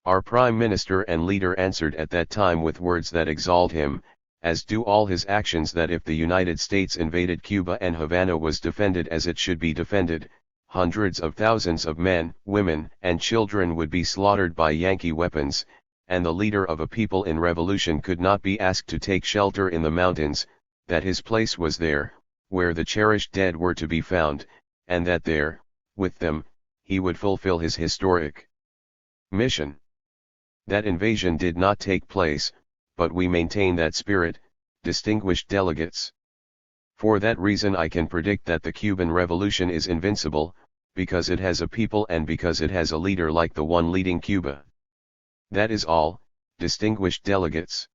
Our Prime Minister and leader answered at that time with words that exalt him, as do all his actions, that if the United States invaded Cuba and Havana was defended as it should be defended, hundreds of thousands of men, women, and children would be slaughtered by Yankee weapons, and the leader of a people in revolution could not be asked to take shelter in the mountains, that his place was there, where the cherished dead were to be found, and that there, with them, he would fulfill his historic mission. That invasion did not take place, but we maintain that spirit, distinguished delegates. For that reason I can predict that the Cuban Revolution is invincible, because it has a people and because it has a leader like the one leading Cuba. That is all, distinguished delegates.